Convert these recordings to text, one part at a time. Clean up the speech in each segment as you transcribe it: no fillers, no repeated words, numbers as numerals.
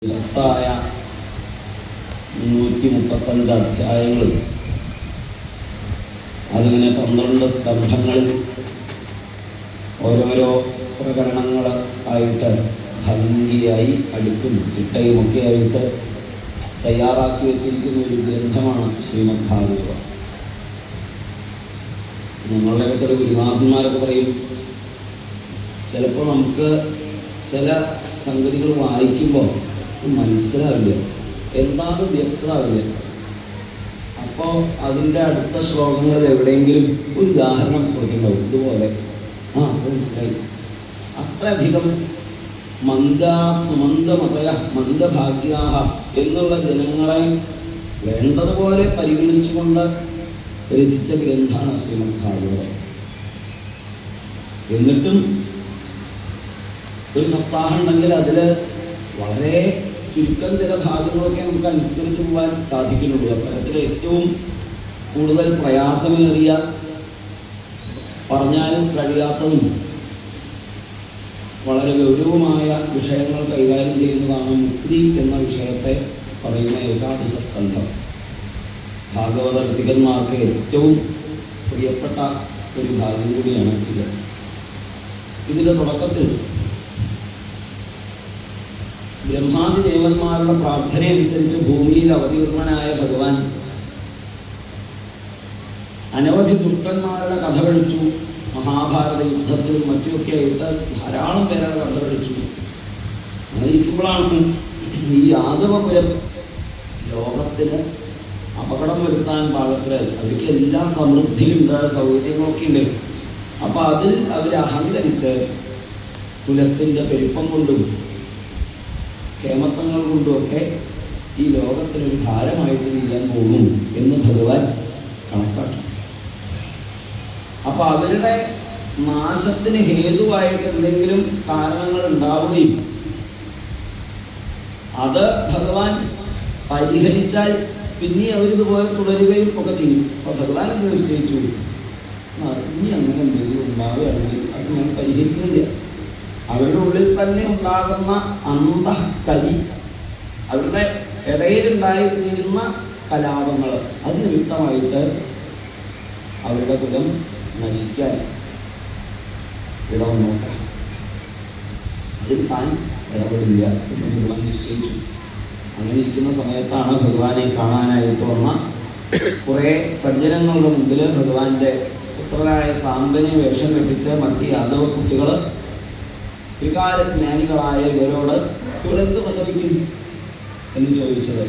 ബൃഹത്തായ 135 അധ്യായങ്ങൾ, അതിങ്ങനെ 12 സ്കന്ധങ്ങളിൽ ഓരോരോ പ്രകരണങ്ങൾ ആയിട്ട് ഭംഗിയായി അടുക്കും ചിട്ടയുമൊക്കെ ആയിട്ട് തയ്യാറാക്കി വച്ചിരിക്കുന്ന ഒരു ഗ്രന്ഥമാണ് ശ്രീമദ് ഭാഗവതം. ഞങ്ങളുടെയൊക്കെ ചില ഗുരുനാഥന്മാരൊക്കെ പറയും, ചിലപ്പോൾ നമുക്ക് ചില സംഗതികൾ വായിക്കുമ്പോൾ മനസ്സിലാവില്ല, എന്താണെന്ന് വ്യക്തമാവില്ല. അപ്പോൾ അതിൻ്റെ അടുത്ത ശ്ലോകങ്ങളിൽ എവിടെയെങ്കിലും ഒരു ഉദാഹരണം കൊടുക്കുന്നുണ്ടാവും, ഇതുപോലെ മനസ്സിലായി. അത്രയധികം മന്ദഭാഗ്യാഹ എന്നുള്ള ജനങ്ങളെ വേണ്ടതുപോലെ പരിഗണിച്ചുകൊണ്ട് രചിച്ച ഗ്രന്ഥമാണ് ശ്രീമദ് ഭാഗവതം. എന്നിട്ടും ഒരു സപ്താഹം ഉണ്ടെങ്കിൽ അതിൽ വളരെ ചുരുക്കം ചില ഭാഗങ്ങളൊക്കെ നമുക്ക് അനുസ്മരിച്ച് പോകാൻ സാധിക്കുന്നുള്ളൂ. അത്തരത്തിൽ ഏറ്റവും കൂടുതൽ പ്രയാസമേറിയ, പറഞ്ഞാലും കഴിയാത്തതും വളരെ ഗൗരവമായ വിഷയങ്ങൾ കൈകാര്യം ചെയ്യുന്നതാണ് മുക്തി എന്ന വിഷയത്തെ പറയുന്ന ഏകാദശ സ്കന്ധം. ഭാഗവത രസികന്മാർക്ക് ഏറ്റവും പ്രിയപ്പെട്ട ഒരു ഭാഗം കൂടിയാണ് ഇത്. ഇതിൻ്റെ തുടക്കത്തിൽ ബ്രഹ്മാദി ദേവന്മാരുടെ പ്രാർത്ഥനയനുസരിച്ച് ഭൂമിയിൽ അവതീർണനായ ഭഗവാൻ അനവധി ദുഷ്ടന്മാരുടെ കഥ കഴിച്ചു. മഹാഭാരത യുദ്ധത്തിലും മറ്റുമൊക്കെ ആയിട്ട് ധാരാളം പേരുടെ കഥ കഴിച്ചു. അങ്ങനെ ഇരിക്കുമ്പോഴാണ് ഈ യാദവപുരം ലോകത്തിന് അപകടം വരുത്താൻ പാകത്തിൽ അവർക്ക് എല്ലാ സമൃദ്ധിയുണ്ട്, സൗകര്യങ്ങളൊക്കെ ഉണ്ട്. അപ്പം അതിൽ അവർ അഹങ്കരിച്ച് കുലത്തിൻ്റെ പെരുപ്പം കൊണ്ടും ക്ഷേമത്വങ്ങൾ കൊണ്ടുമൊക്കെ ഈ ലോകത്തിനൊരു ഭാരമായിട്ട് തീരാൻ പോകും എന്ന് ഭഗവാൻ കണക്കാക്കി. അപ്പം അവരുടെ നാശത്തിന് ഹേതുവായിട്ട് എന്തെങ്കിലും കാരണങ്ങൾ ഉണ്ടാവുകയും അത് ഭഗവാൻ പരിഹരിച്ചാൽ പിന്നെ അവരിതുപോലെ തുടരുകയും ഒക്കെ ചെയ്യും. അപ്പോൾ ഭഗവാൻ എന്ത് നിശ്ചയിച്ചു, ഇനി അങ്ങനെ എന്തെങ്കിലും ഉണ്ടാവുകയാണെങ്കിൽ അത് ഞാൻ പരിഹരിക്കുന്നില്ല. അവരുടെ ഉള്ളിൽ തന്നെ ഉണ്ടാകുന്ന അന്തഃകലി, അവരുടെ ഇടയിലുണ്ടായി തീരുന്ന കലാപങ്ങൾ, അത് നിമിത്തമായിട്ട് അവരുടെ കുലം നശിക്കാൻ ഇടം നോക്കാം. അതിൽ താൻ ഇടപെടില്ല എന്ന് ഭഗവാൻ നിശ്ചയിച്ചു. അങ്ങനെ ഇരിക്കുന്ന സമയത്താണ് ഭഗവാനെ കാണാനായിട്ട് വന്ന കുറേ സജ്ജനങ്ങളുടെ മുമ്പിൽ ഭഗവാന്റെ പുത്രനായ സാമ്പനെ വേഷം കെട്ടിച്ച് മറ്റ് യാദവ കുട്ടികൾ ത്രികാലജ്ഞാനികളായ ഇവരോട് ഇവരെന്ത് പ്രസവിക്കും എന്ന് ചോദിച്ചത്.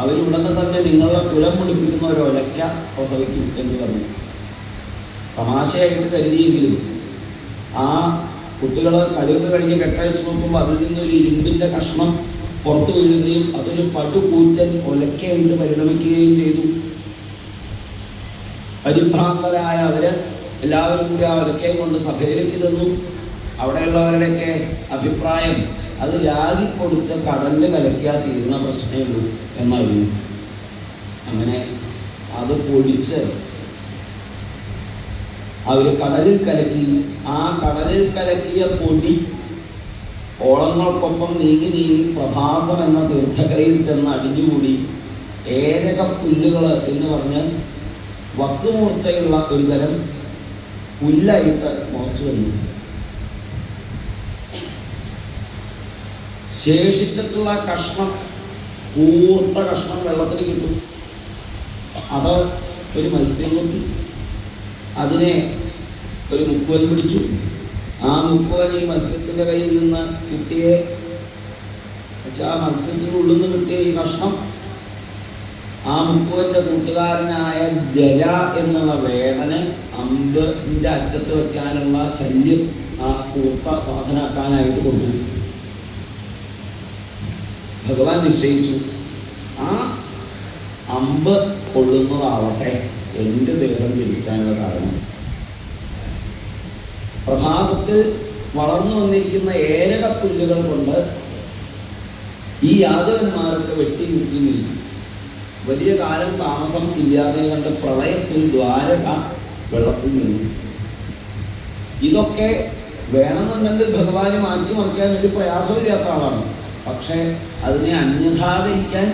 അവരുടനെ തന്നെ നിങ്ങളുടെ കുലം മുടിപ്പിക്കുന്ന ഒരു ഒലയ്ക്ക പ്രസവിക്കും എന്ന് പറഞ്ഞു. തമാശയായിട്ട് കരുതിയെങ്കിലും ആ കുട്ടികൾ കഴിവ് കഴിഞ്ഞ് കെട്ടയച്ച് നോക്കുമ്പോൾ അതിൽ നിന്നൊരു ഇരുമ്പിൻ്റെ കഷ്ണം പുറത്തു വീഴുകയും അതൊരു പടുകൂറ്റൻ ഒലയ്ക്കയായിട്ട് പരിണമിക്കുകയും ചെയ്തു. പരിഭ്രാന്തരായ അവര് എല്ലാവരും കൂടി ആ ഒലയ്ക്കയെ കൊണ്ട് സഭയിലേക്ക് ചെന്നു. അവിടെയുള്ളവരുടെയൊക്കെ അഭിപ്രായം അത് രാഗി പൊടിച്ച് കടലിൽ കലക്കിയാൽ തീരുന്ന പ്രശ്നമേ ഉള്ളൂ എന്നായിരുന്നു. അങ്ങനെ അത് പൊടിച്ച് അവർ കടലിൽ കലക്കി. ആ കടലിൽ കലക്കിയ പൊടി ഓളങ്ങൾക്കൊപ്പം നീങ്ങി പ്രഭാസം എന്ന തീർത്ഥക്കരയിൽ ചെന്ന് അടിഞ്ഞുകൂടി ഏരക പുല്ലുകൾ എന്ന് പറഞ്ഞ് വക്കുമൂർച്ചയുള്ള ഒരു തരം പുല്ലായിട്ട് മുളച്ചു വന്നു. ശേഷിച്ചിട്ടുള്ള കഷ്ണം, കൂർത്ത കഷ്ണം വെള്ളത്തിൽ കിട്ടും. അത് ഒരു മത്സ്യം കൊത്തി അതിനെ ഒരു മുക്കുവൻ പിടിച്ചു. ആ മുക്കുവൻ ഈ മത്സ്യത്തിൻ്റെ കയ്യിൽ നിന്ന് കിട്ടിയ ആ മത്സ്യത്തിൻ്റെ ഉള്ളിൽ നിന്ന് കിട്ടിയ ഈ കഷ്ണം ആ മുക്കുവൻ്റെ കൂട്ടുകാരനായ ജല എന്നുള്ള വേടന് അമ്പിൻ്റെ അറ്റത്ത് വയ്ക്കാനുള്ള ശല്യം ആ കൂർത്ത സാധനമാക്കാനായിട്ട് കൊടുത്തു. ഭഗവാൻ നിശ്ചയിച്ചു, ആ അമ്പ് കൊള്ളുന്നതാവട്ടെ എൻ്റെ ദേഹം ജനിക്കാനുള്ള കാരണം. പ്രഭാസത്തിൽ വളർന്നു വന്നിരിക്കുന്ന ഏരക പുല്ലുകൾ കൊണ്ട് ഈ യാദവന്മാർക്ക് വെട്ടിമുട്ടി നിന്നു. വലിയ കാലം താമസം ഇല്ലാതെ കണ്ട് പ്രളയത്തിൽ ദ്വാരക വെള്ളത്തിൽ നിന്നു. ഇതൊക്കെ വേണമെന്നുണ്ടെങ്കിൽ ഭഗവാന് മാറ്റി മറിക്കാൻ ഒരു പ്രയാസമില്ലാത്ത ആളാണ്. പക്ഷേ അതിനെ അന്യഥാകരിക്കാൻ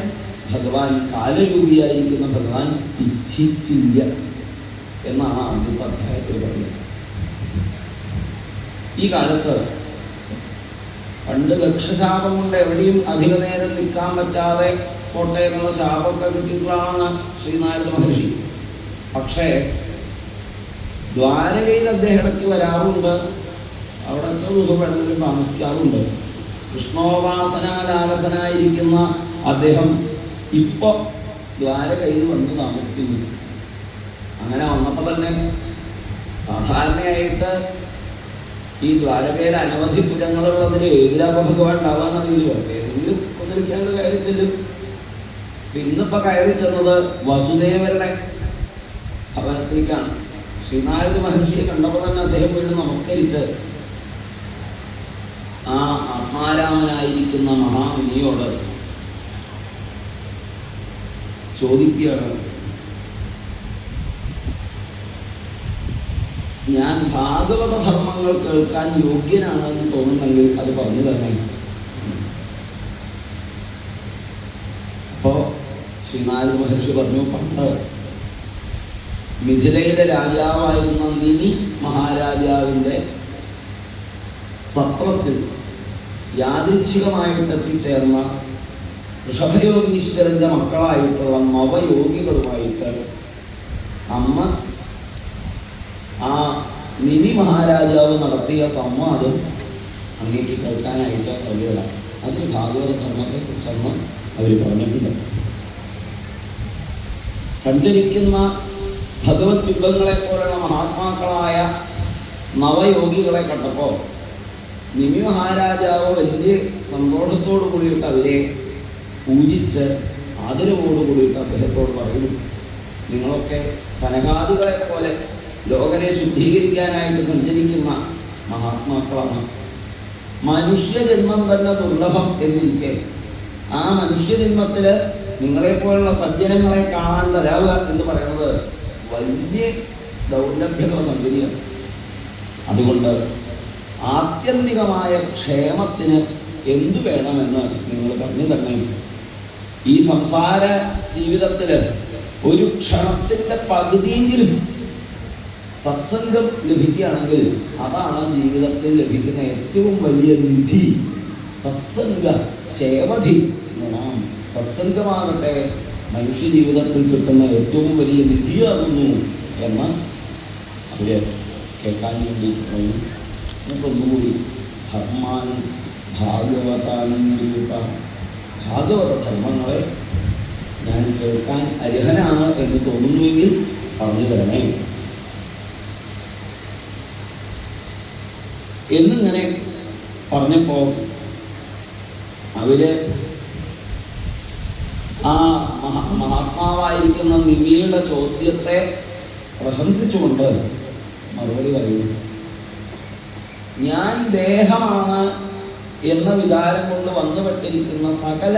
ഭഗവാൻ, കാലരൂപിയായിരിക്കുന്ന ഭഗവാൻ ഇച്ഛിച്ചില്ല എന്നാണ് ആദ്യത്തെ അധ്യായത്തിൽ പറയുന്നത്. ഈ കാലത്ത് പണ്ട് ലക്ഷശാപം കൊണ്ട് എവിടെയും അധിക നേരം നിൽക്കാൻ പറ്റാതെ പോട്ടെ എന്നുള്ള ശാപമൊക്കെ കിട്ടിയപ്പോഴാണ് ശ്രീനാരദ മഹർഷി. പക്ഷേ ദ്വാരകയിൽ അദ്ദേഹം ഇടയ്ക്ക് വരാറുണ്ട്, അവിടെ എത്ര ദിവസം വേണമെങ്കിലും താമസിക്കാറുണ്ട്. കൃഷ്ണോപാസനാലാലസനായിരിക്കുന്ന അദ്ദേഹം ഇപ്പോൾ ദ്വാരകയിൽ വന്ന് താമസിക്കുന്നു. അങ്ങനെ വന്നപ്പോൾ തന്നെ സാധാരണയായിട്ട് ഈ ദ്വാരകയിൽ അനവധി പുരങ്ങളുള്ളതിൽ ഏതിലാപ്പ ഭഗവാൻ ഉണ്ടാവാന്നറിയില്ലോ, ഏതെങ്കിലും ഒന്നിരിക്കാണ്ട് കയറി ചെല്ലും. ഇന്നിപ്പോൾ കയറി ചെന്നത് വസുദേവരുടെ ഭവനത്തിലേക്കാണ്. ശ്രീനാരദ മഹർഷിയെ കണ്ടപ്പോൾ തന്നെ അദ്ദേഹം വീണ്ടും നമസ്കരിച്ച് ആ ആത്മാരാമനായിരിക്കുന്ന മഹാമുനിയോട് ചോദിക്കുകയാണ്, ഞാൻ ഭാഗവത ധർമ്മങ്ങൾ കേൾക്കാൻ യോഗ്യനാണെന്ന് തോന്നുന്നെങ്കിൽ അത് പറഞ്ഞു തന്നെ. അപ്പോൾ ശ്രീനാരദ മഹർഷി പറഞ്ഞു, പണ്ട് മിഥിലയിലെ രാജാവായിരുന്ന നിമി മഹാരാജാവിൻ്റെ സത്രത്തിൽ യാദൃച്ഛികമായിട്ട് എത്തിച്ചേർന്ന ഋഷഭയോഗീശ്വരൻ്റെ മക്കളായിട്ടുള്ള നവയോഗികളുമായിട്ട് അമ്മ ആ നിമി മഹാരാജാവ് നടത്തിയ സംവാദം അങ്ങേക്ക് കേൾക്കാനായിട്ട് കഴിയണം. അതിൽ ഭാഗവത ധർമ്മത്തെക്കുറിച്ചൊന്ന് അവർ പറഞ്ഞിട്ടുണ്ട്. സഞ്ചരിക്കുന്ന ഭഗവത് യുഗങ്ങളെ പോലുള്ള മഹാത്മാക്കളായ നവയോഗികളെ കണ്ടപ്പോൾ നിമി മഹാരാജാവ് വലിയ സന്തോഷത്തോടു കൂടിയിട്ട് അവരെ പൂജിച്ച് ആദരവോടു കൂടിയിട്ട് അദ്ദേഹത്തോട് പറയുന്നു, നിങ്ങളൊക്കെ സനകാദികളെ പോലെ ലോകനെ ശുദ്ധീകരിക്കാനായിട്ട് സഞ്ചരിക്കുന്ന മഹാത്മാക്കളാണ്. മനുഷ്യജന്മം തന്നെ ദുർലഭം എന്നിരിക്കെ ആ മനുഷ്യജന്മത്തിൽ നിങ്ങളെപ്പോലുള്ള സജ്ജനങ്ങളെ കാണാൻ തരാവുക എന്ന് പറയുന്നത് വലിയ ദൗർലഭ്യമുള്ള സംഗതിയാണ്. അതുകൊണ്ട് ആത്യന്തികമായ ക്ഷേമത്തിന് എന്തു വേണമെന്ന് നിങ്ങൾ പറഞ്ഞു തന്നെ. ഈ സംസാര ജീവിതത്തിൽ ഒരു ക്ഷണത്തിൻ്റെ പകുതിയെങ്കിലും സത്സംഗം ലഭിക്കുകയാണെങ്കിൽ അതാണ് ജീവിതത്തിൽ ലഭിക്കുന്ന ഏറ്റവും വലിയ നിധി. സത്സംഗ ശേവധി എന്നാണ്. സത്സംഗമാകട്ടെ മനുഷ്യ ജീവിതത്തിൽ കിട്ടുന്ന ഏറ്റവും വലിയ നിധിയാകുന്നു എന്ന് അവർ കേൾക്കാൻ വേണ്ടി പറയും. എന്നിട്ടൊന്നുകൂടി ധർമാനും ഭാഗവതാനും ഭാഗവത ധർമ്മങ്ങളെ ഞാൻ കേൾക്കാൻ അർഹനാണ് എന്ന് തോന്നുന്നുവെങ്കിൽ പറഞ്ഞു തരണേ എന്നിങ്ങനെ പറഞ്ഞപ്പോൾ അവര് ആ മഹാത്മാവായിരിക്കുന്ന നിമിയുടെ ചോദ്യത്തെ പ്രശംസിച്ചുകൊണ്ട് മറുപടി പറയുന്നു. ഞാൻ ദേഹമാണ് എന്ന വികാരം കൊണ്ട് വന്നുപെട്ടിരിക്കുന്ന സകല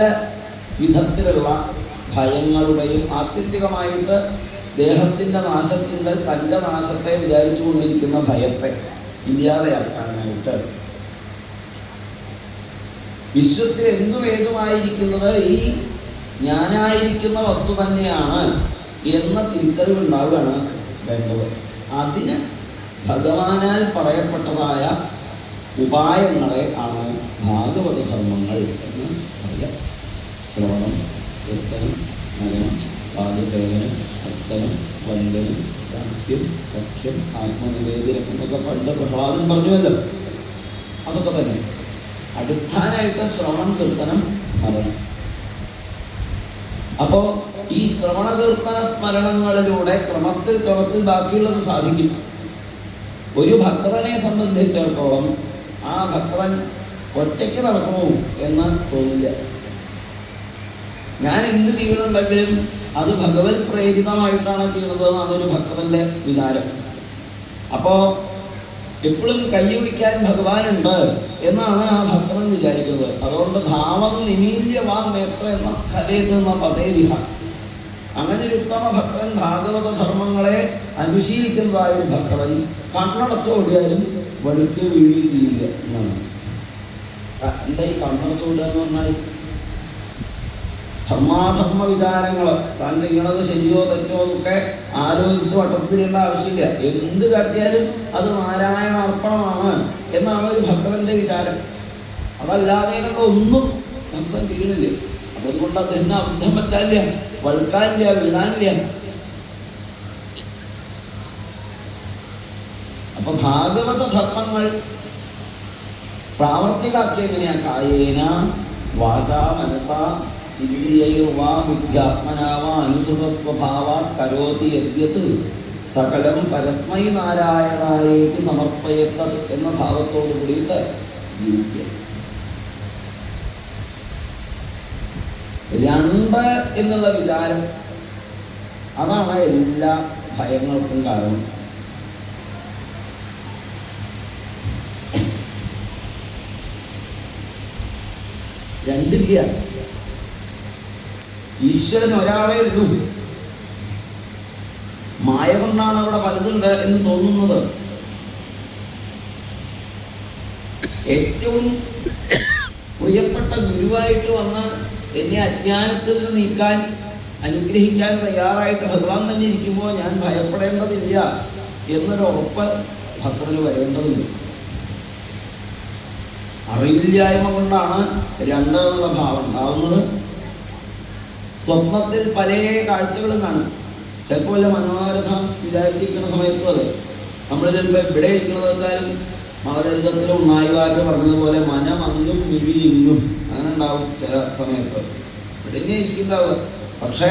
വിധത്തിലുള്ള ഭയങ്ങളുടെയും ആത്യന്തികമായിട്ട് ദേഹത്തിൻ്റെ നാശത്തിൻ്റെ തൻ്റെ നാശത്തെ വിചാരിച്ചു കൊണ്ടിരിക്കുന്ന ഭയത്തെ ഇല്ലാതെയാക്കാനായിട്ട് വിശ്വത്തിൽ എന്തുമേതുമായിരിക്കുന്നത് ഈ ഞാനായിരിക്കുന്ന വസ്തു തന്നെയാണ് എന്ന തിരിച്ചറിവുണ്ടാവുകയാണ് വേണ്ടത്. അതിന് ഭഗവാനാൽ പറയപ്പെട്ടതായ ഉപായങ്ങളെ ആണ് ഭാഗവത ധർമ്മങ്ങൾ എന്ന് പറയാം. ശ്രവണം, കീർത്തനം, സ്മരണം, പാദസേവനം, അർച്ചനം, വന്ദനം, ദാസ്യം, സഖ്യം, ആത്മനിവേദനം എന്നൊക്കെ പണ്ട് പ്രഹ്ലാദൻ പറഞ്ഞുവല്ലോ. അതൊക്കെ തന്നെ അടിസ്ഥാനമായിട്ട് ശ്രവണം, കീർത്തനം, സ്മരണം. അപ്പോൾ ഈ ശ്രവണ കീർത്തന സ്മരണങ്ങളിലൂടെ ക്രമത്തിൽ ബാക്കിയുള്ളത് സാധിക്കും. ഒരു ഭക്തനെ സംബന്ധിച്ചിടത്തോളം ആ ഭക്തൻ ഒറ്റയ്ക്ക് നടക്കണോ എന്ന് തോന്നില്ല. ഞാൻ എന്ത് ചെയ്യുന്നുണ്ടെങ്കിലും അത് ഭഗവത് പ്രേരിതമായിട്ടാണ് ചെയ്യുന്നത് എന്നാണ് ഒരു ഭക്തന്റെ വിചാരം. അപ്പോൾ എപ്പോഴും കൈ പിടിക്കാൻ ഭഗവാനുണ്ട് എന്നാണ് ആ ഭക്തൻ വിചാരിക്കുന്നത്. അതുകൊണ്ട് ധാമം നിമീല്യവാൻ നേത്ര എന്ന സ്ഥലത്ത് എന്ന പതേരിഹ, അങ്ങനെ ഒരു ഉത്തമ ഭക്തൻ ഭാഗവത ധർമ്മങ്ങളെ അനുശീലിക്കുന്നതായ ഒരു ഭക്തൻ കണ്ണടച്ചോടിയാലും വഴുക്ക് വീഴുകയും ചെയ്യില്ല എന്നാണ്. എന്താ ഈ കണ്ണടച്ചുകൊണ്ട് എന്ന് പറഞ്ഞാൽ ധർമാധർമ്മ വിചാരങ്ങൾ, താൻ ചെയ്യണത് ശരിയോ തെറ്റോ എന്നൊക്കെ ആലോചിച്ച് വട്ടത്തിരിയേണ്ട ആവശ്യമില്ല. എന്ത് കാട്ടിയാലും അത് നാരായണ അർപ്പണമാണ് എന്നാണ് ഒരു ഭക്തന്റെ വിചാരം. അതല്ലാതെ ഒന്നും ഭക്തൻ ചെയ്യണില്ല. അതുകൊണ്ട് അദ്ദേഹത്തിന് അബദ്ധം പറ്റാനില്ല, വഴുക്കാനില്ല, വീഴാനില്ല. അപ്പൊ ഭാഗവത ധർമ്മങ്ങൾ പ്രാവർത്തികാക്കി എങ്ങനെയാ? കായേന വാചാ മനസാ ഇന്ദ്രിയൈർവാ ബുദ്ധ്യാത്മനാവാ അനുസൃത സ്വഭാവാത് കരോതി യദ്യത് സകലം പരസ്മൈ നാരായണായേക്ക് സമർപ്പയത്തത് എന്ന ഭാവത്തോട് കൂടിയിട്ട് ജീവിക്കുക. രണ്ട് എന്നുള്ള വിചാരം അതാണ് എല്ലാ ഭയങ്ങൾക്കും കാരണം. രണ്ടില്ല. ഈശ്വരൻ ഒരാളേ ഉള്ളൂ. മായ കൊണ്ടാണ് അവിടെ പലതുണ്ട് എന്ന് തോന്നുന്നത്. ഏറ്റവും പ്രിയപ്പെട്ട ഗുരുവായിട്ട് വന്ന് എന്നെ അജ്ഞാനത്തിൽ നിന്ന് നീക്കാൻ, അനുഗ്രഹിക്കാൻ തയ്യാറായിട്ട് ഭഗവാൻ തന്നെ ഇരിക്കുമ്പോൾ ഞാൻ ഭയപ്പെടേണ്ടതില്ല എന്നൊരു ഉറപ്പ് ഭക്തന് വരേണ്ടതുണ്ട്. അറിവില്ലായ്മ കൊണ്ടാണ് രണ്ട് എന്നുള്ള ഭാവം ഉണ്ടാവുന്നത്. സ്വപ്നത്തിൽ പല കാഴ്ചകളും കാണും. ചിലപ്പോൾ വല്ല മനോരഥം വിചാരിച്ചിരിക്കുന്ന സമയത്തും അതെ. നമ്മൾ ചിലപ്പോൾ എവിടെ ഇരിക്കണമെന്ന് വെച്ചാലും മതചരിത്രത്തിലും നായിവാര് പറഞ്ഞതുപോലെ മനമങ്ങും മിഴിയിങ്ങും അങ്ങനെ ഉണ്ടാവും ചില സമയത്ത്. ഇവിടെ തന്നെ ഇരിക്കുന്നുണ്ടാവുക, പക്ഷേ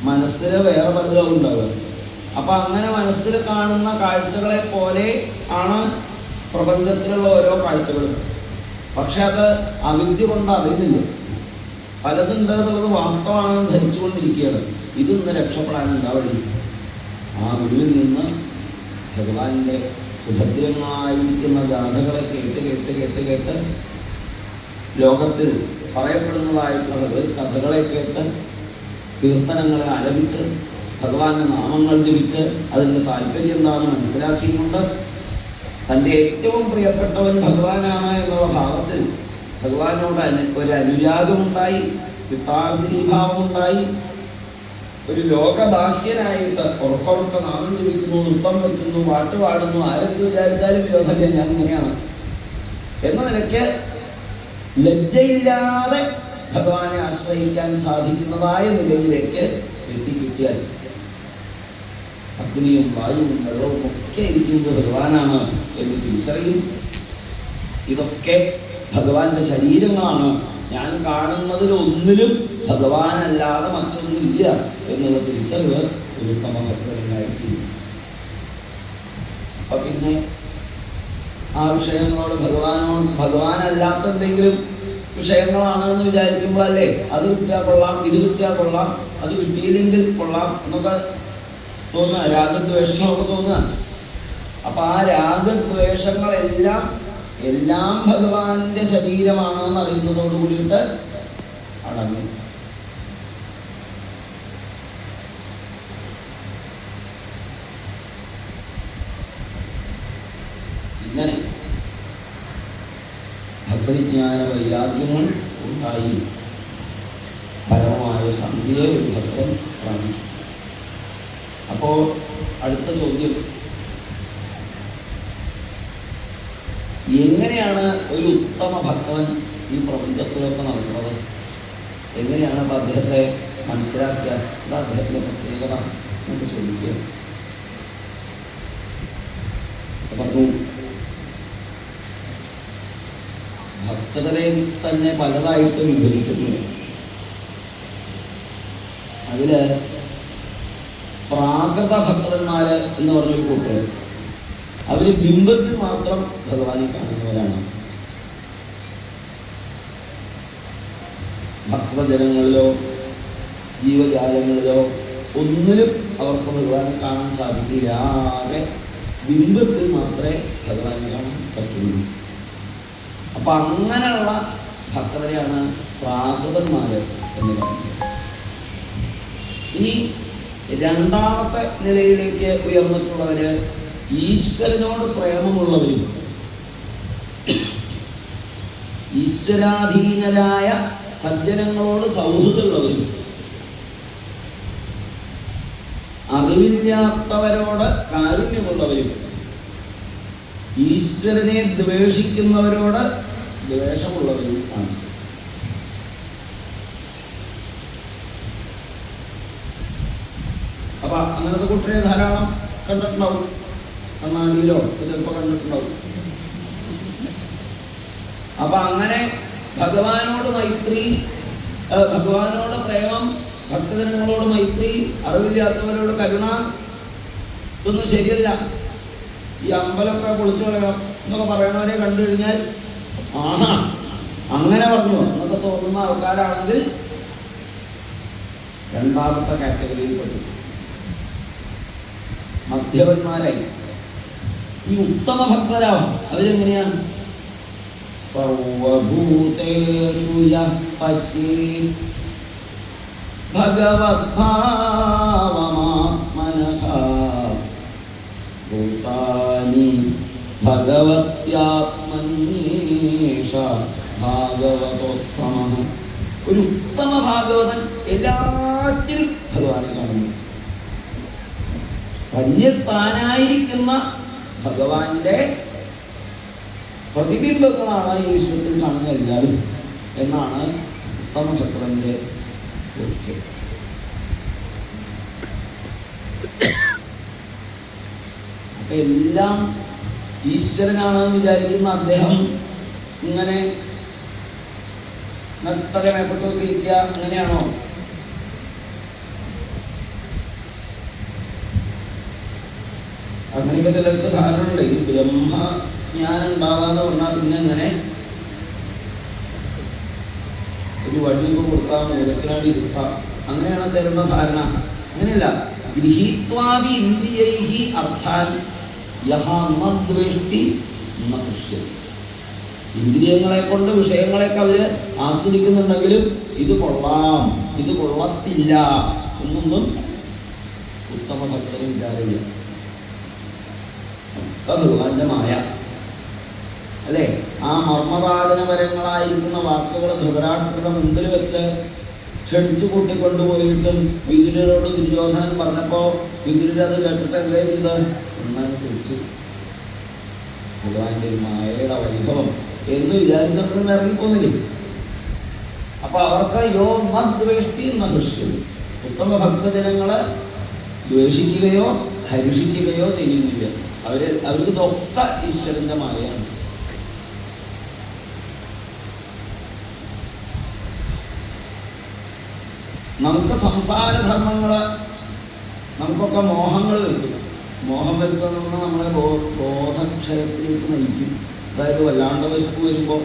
മനസ്സിൽ വേറെ പലതും ഉണ്ടാവുക. അപ്പം അങ്ങനെ മനസ്സിൽ കാണുന്ന കാഴ്ചകളെ പോലെ ആണ് പ്രപഞ്ചത്തിലുള്ള ഓരോ കാഴ്ചകളും. പക്ഷെ അത് അവിദ്യ കൊണ്ട് അറിയുന്നില്ല. പലതുണ്ട് എന്നുള്ളത് വാസ്തവമാണെന്ന് ധരിച്ചുകൊണ്ടിരിക്കുകയാണ്. ഇതൊന്ന് രക്ഷപ്പെടാനുണ്ടാവണം. ആ ഗുരുവിൽ നിന്ന് ഭഗവാന്റെ സുഭദ്രമായിരിക്കുന്ന ഗാഥകളെ കേട്ട് കേട്ട് കേട്ട് കേട്ട് ലോകത്തിൽ പറയപ്പെടുന്നതായിട്ടുള്ള ഭഗവത് കഥകളെ കേട്ട് കീർത്തനങ്ങളെ ആലപിച്ച് ഭഗവാന്റെ നാമങ്ങൾ ജപിച്ച് അതിൻ്റെ താല്പര്യം എന്താണെന്ന് മനസ്സിലാക്കിക്കൊണ്ട് തൻ്റെ ഏറ്റവും പ്രിയപ്പെട്ടവൻ ഭഗവാനാണ് എന്നുള്ള ഭാവത്തിൽ ഭഗവാനോട് ഒരു അനുരാഗമുണ്ടായി, ചിത്താർദ്രീഭാവമുണ്ടായി. ഒരു ലോകബാഹ്യനായിട്ട് ഉറക്കമുറക്ക നാമം ജപിക്കുന്നു, നൃത്തം വയ്ക്കുന്നു, പാട്ട് പാടുന്നു, ആരൊക്കെ വിചാരിച്ചാലും വിരോധമില്ല, ഞാൻ ഇങ്ങനെയാണ് എന്ന നിലയ്ക്ക് ലജ്ജയില്ലാതെ ഭഗവാനെ ആശ്രയിക്കാൻ സാധിക്കുന്നതായ നിലയിലേക്ക് എത്തിക്കിട്ടിയാൽ അഗ്നിയും വായുവും വെള്ളവും ഒക്കെ ഇരിക്കുന്നത് ഭഗവാനാണ് എന്ന് തിരിച്ചറിയും. ഇതൊക്കെ ഭഗവാന്റെ ശരീരങ്ങളാണ്, ഞാൻ കാണുന്നതിലൊന്നിലും ഭഗവാനല്ലാതെ മറ്റൊന്നില്ല എന്നുള്ള തിരിച്ചറിവ് ഒരു തമഭക്തരുണ്ടായിരിക്കും. അപ്പൊ പിന്നെ ആ വിഷയങ്ങളോട് ഭഗവാനല്ലാത്ത എന്തെങ്കിലും വിഷയങ്ങളാണ് എന്ന് വിചാരിക്കുമ്പോഴല്ലേ അത് കിട്ടിയാൽ കൊള്ളാം, ഇത് കിട്ടിയാൽ കൊള്ളാം, അത് കിട്ടിയില്ലെങ്കിൽ കൊള്ളാം എന്നൊക്കെ തോന്നുക, രാഗദ്വേഷങ്ങളൊക്കെ തോന്നുക. അപ്പൊ ആ രാഗദ്വേഷങ്ങളെല്ലാം ഭഗവാന്റെ ശരീരമാണെന്ന് അറിയുന്നതോട് കൂടിയിട്ട് അടങ്ങും. ഇങ്ങനെ ഭക്തവിജ്ഞാന വൈരാഗ്യങ്ങൾ ഉണ്ടായി പരമമായ ശാന്തിയെ ഒരു ഭക്തൻ പ്രാപിച്ചു. അപ്പോൾ അടുത്ത ചോദ്യം, എങ്ങനെയാണ് ഒരു ഉത്തമ ഭക്തൻ ഈ പ്രപഞ്ചത്തിലൊക്കെ നടക്കുന്നത്? എങ്ങനെയാണ് അപ്പോൾ അദ്ദേഹത്തെ മനസ്സിലാക്കുക? എന്താ അദ്ദേഹത്തിൻ്റെ പ്രത്യേകത എന്നൊക്കെ ചോദിക്കുക. പറഞ്ഞു, ഭക്തരെ തന്നെ പലതായിട്ട് വിഭജിച്ചിട്ടുണ്ട്. അതിൽ പ്രാകൃത ഭക്തന്മാർ എന്ന് പറഞ്ഞൊരു കൂട്ടർ, അവർ ബിംബത്തിൽ മാത്രം ഭഗവാനെ കാണുന്നവരാണ്. ഭക്തജനങ്ങളിലോ ജീവജാലങ്ങളിലോ ഒന്നിലും അവർക്ക് ഭഗവാനെ കാണാൻ സാധിക്കില്ല. ആകെ ബിംബത്തിൽ മാത്രമേ ഭഗവാനെ കാണാൻ പറ്റുള്ളൂ. അപ്പം അങ്ങനെയുള്ള ഭക്തരെയാണ് പ്രാകൃതന്മാർ എന്ന് പറയുന്നത്. ഇനി രണ്ടാമത്തെ നിലയിലേക്ക് ഉയർന്നിട്ടുള്ളവര് ഈശ്വരനോട് പ്രേമമുള്ളവരും ഈശ്വരാധീനരായ സജ്ജനങ്ങളോട് സൗഹൃദമുള്ളവരും അറിവില്ലാത്തവരോട് കാരുണ്യമുള്ളവരും ഈശ്വരനെ ദ്വേഷിക്കുന്നവരോട് ദ്വേഷമുള്ളവരും ആണ്. അപ്പൊ അങ്ങനത്തെ കുട്ടിയെ ധാരാളം കണ്ടിട്ടുണ്ടാവും. കണ്ണാടിയിലോ ചിലപ്പോൾ കണ്ടിട്ടുണ്ടാവും. അപ്പൊ അങ്ങനെ ഭഗവാനോട് മൈത്രി, ഭഗവാനോട് പ്രേമം, ഭക്തജനങ്ങളോട് മൈത്രി, അറിവില്ലാത്തവരോട് കരുണ, ഇതൊന്നും ശരിയല്ല. ഈ അമ്പലമൊക്കെ പൊളിച്ചു കളയണം എന്നൊക്കെ പറയണവരെ കണ്ടു കഴിഞ്ഞാൽ ആഹാ അങ്ങനെ പറഞ്ഞു എന്നൊക്കെ തോന്നുന്ന ആൾക്കാരാണെങ്കിൽ രണ്ടാമത്തെ കാറ്റഗറിയിൽ പെട്ടു, മധ്യവന്മാരായി. ഈ ഉത്തമ ഭക്തരാവും. അവരെങ്ങനെയാണ്? സർവഭൂതേഷു യഃ പശ്യേത് ഭഗവദ്ഭാവമാത്മനഃ ഭൂതാനി ഭഗവത്യാത്മന്യേഷ ഭാഗവതോത്തമഃ. ഒരു ഉത്തമ ഭാഗവതൻ എല്ലാറ്റിലും ഭഗവാനെ കാണുന്നു. തന്നിൽ താനായിരിക്കുന്ന ഭഗവാന്റെ പ്രതിബിംബങ്ങളാണ് ഈ വിശ്വത്തിൽ കാണുന്ന എല്ലാവരും എന്നാണ് ഉത്തമ ഭക്തന്റെ ബോധ്യം. അപ്പൊ എല്ലാം ഈശ്വരനാണെന്ന് വിചാരിക്കുന്ന അദ്ദേഹം ഇങ്ങനെ നട്ടടെ മേപ്പെട്ടൊക്കെ ഇരിക്കുക, അങ്ങനെയാണോ? അങ്ങനെയൊക്കെ ചിലർക്ക് ധാരണ ഉണ്ട്. ഈ ബ്രഹ്മജ്ഞാനം ഉണ്ടാകാന്ന് പറഞ്ഞാൽ പിന്നെ അങ്ങനെ ഒരു വടിയൊക്കെ കൊടുത്താൽ മൂലത്തിനാടി ഇരുത്താം, അങ്ങനെയാണ് ചിലരുടെ ധാരണ. അങ്ങനെയല്ല. ഗൃഹീത്വാദി ഇന്ദ്രിയൈഹി അർത്ഥാൻ യഹ ന ദ്വേഷ്ടി ന ഹൃഷ്യതി. ഇന്ദ്രിയങ്ങളെ കൊണ്ട് വിഷയങ്ങളെയൊക്കെ അവര് ആസ്വദിക്കുന്നുണ്ടെങ്കിലും ഇത് കൊള്ളാം, ഇത് കൊള്ളത്തില്ല എന്നൊന്നും ഉത്തമ ഭക്തന് വിചാരമില്ല. ഭഗവാന്റെ മായ അല്ലേ? ആ മർമ്മതാടനപരങ്ങളായിരിക്കുന്ന വാക്കുകൾ ധൃതരാഷ്ട്രയുടെ മുമ്പിൽ വെച്ച് ക്ഷണിച്ചു കൂട്ടിക്കൊണ്ടുപോയിട്ടും വിതുരരോട് ദുര്യോധനൻ പറഞ്ഞപ്പോ വിതുരർ അത് കേട്ടിട്ട് എന്തേ ചെയ്ത് എന്നാണ് ചിരിച്ചു. ഭഗവാന്റെ ഒരു മായയുടെ വൈഭവം എന്ന് വിചാരിച്ചിട്ടുണ്ടെന്ന് ഇറങ്ങിപ്പോന്നില്ലേ? അപ്പൊ അവർക്ക് യോ ന ദ്വേഷ്ടി ന ഹൃഷ്യതി. ഉത്തമ ഭക്തജനങ്ങളെ ദ്വേഷിക്കുകയോ ഹരിഷിക്കുകയോ ചെയ്യുന്നില്ല. അവർക്ക് ഇതൊക്കെ ഈശ്വരന്റെ മായയാണ്. നമുക്ക് സംസാരധർമ്മങ്ങള്, നമുക്കൊക്കെ മോഹങ്ങൾ വരുത്തും. മോഹം വരുത്തുന്ന നമ്മളെ ബോധക്ഷയത്തിലേക്ക് നയിക്കും. അതായത് വല്ലാണ്ട് വിശപ്പ് വരുമ്പോൾ,